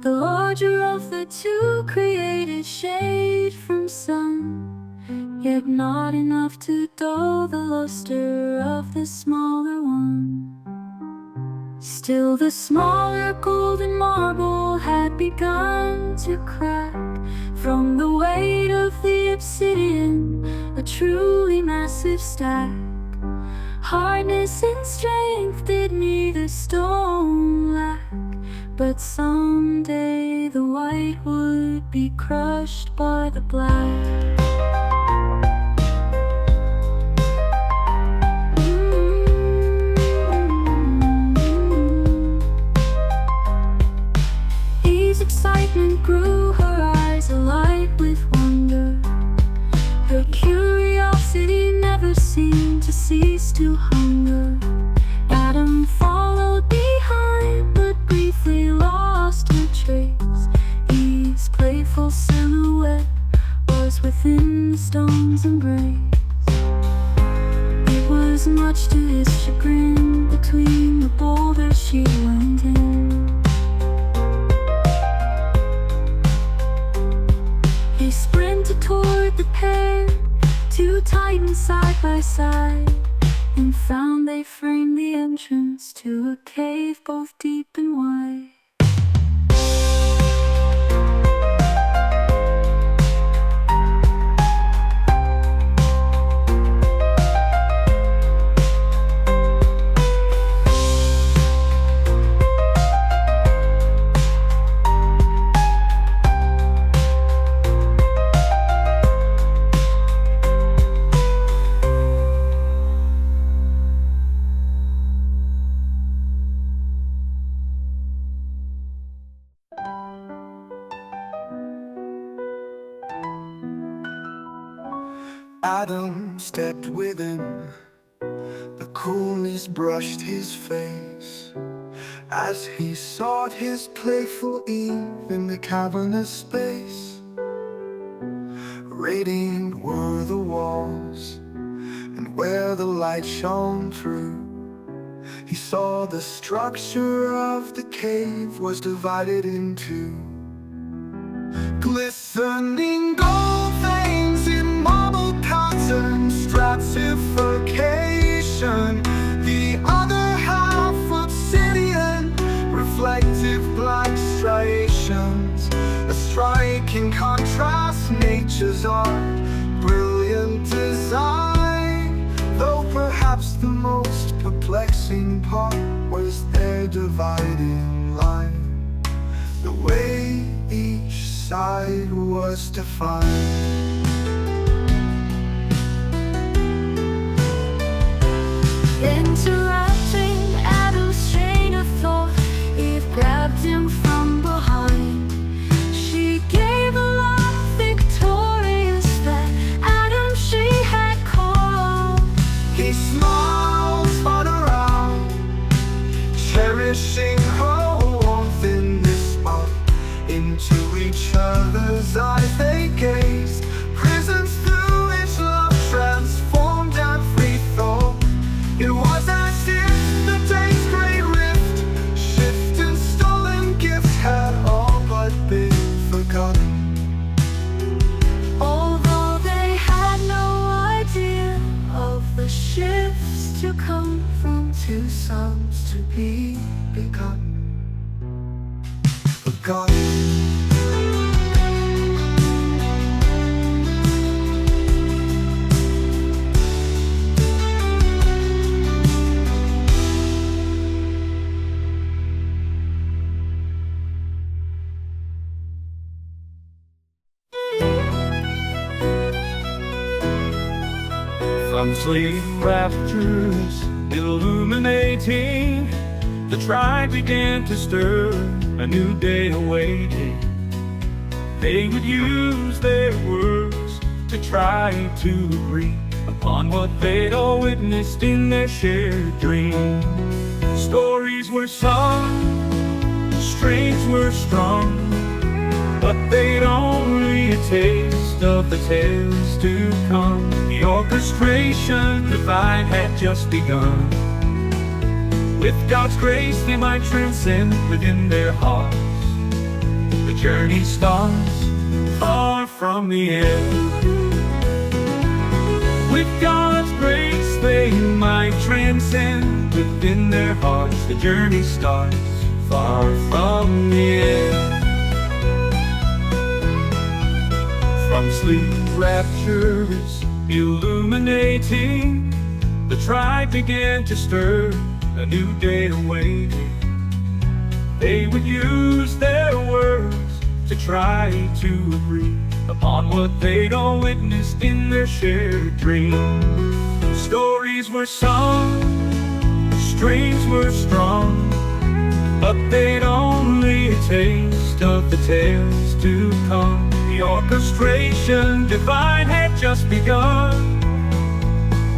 The larger of the two created shade from sun, yet not enough to dull the luster of the smaller one. Still the smaller golden marble had begun to crack from the weight of the obsidian, a truly massive stack. Hardness and strength did neither stone lack, but someday the white would be crushed by the black. Excitement grew, her eyes alight with wonder. Her curiosity never seemed to cease to hunger. Adam followed behind, but briefly lost her trace. Eve's playful silhouette was within the stone's embrace. It was much to his chagrin, between the boulders she went in. Sprinted toward the pair, two titans side by side, and found they framed the entrance to a cave both deep and wide. Adam stepped within, the coolness brushed his face as he sought his playful Eve in the cavernous space. Radiant were the walls, and where the light shone through, he saw the structure of the cave was divided into glistening gold veins in marble pattern stratification, the other half obsidian, reflective black striations, a striking contrast, nature's art, brilliant design. Though perhaps the most perplexing part was their dividing line, the way each side was defined. Interrupting Adam's train of thought, Eve grabbed him from behind. She gave a laugh victorious that Adam she had called. He smiled, spun around, cherishing her warmth in this month. Into each other's eyes they gazed, prisons through which love transformed every thought. It was as if the day's great rift, shift and stolen gifts had all but been forgotten. Although they had no idea of the shifts to come from Two suns to be begotten, forgotten. From sleep rapturous, illuminating, the tribe began to stir, a new day awaited. They would use their words to try to agree upon what they'd all witnessed in their shared dream. Stories were sung, strains were strung, but they'd only a taste of the tales to come. The orchestration divine had just begun. With God's grace they might transcend within their hearts. The journey starts far from the end. With God's grace they might transcend within their hearts. The journey starts far from the end. From sleep rapturous illuminating, the tribe began to stir, a new day awaited. They would use their words to try to agree upon what they'd all witnessed in their shared dream. Stories were sung, strains were strung, but they'd only a taste of the tales to come. The orchestration divine had just begun.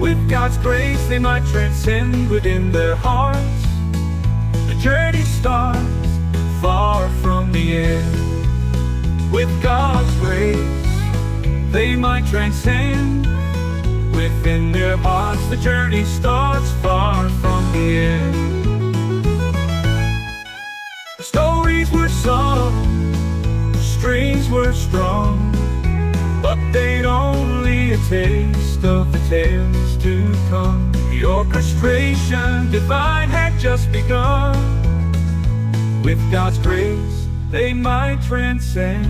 With God's grace they might transcend within their hearts. The journey starts far from the end. With God's grace they might transcend within their hearts. The journey starts far from the end. Stories were sung, strings were strung, but they'd only a taste of the tales to come. The orchestration divine had just begun. With God's grace they might transcend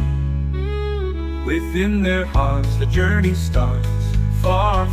within their hearts. The journey starts far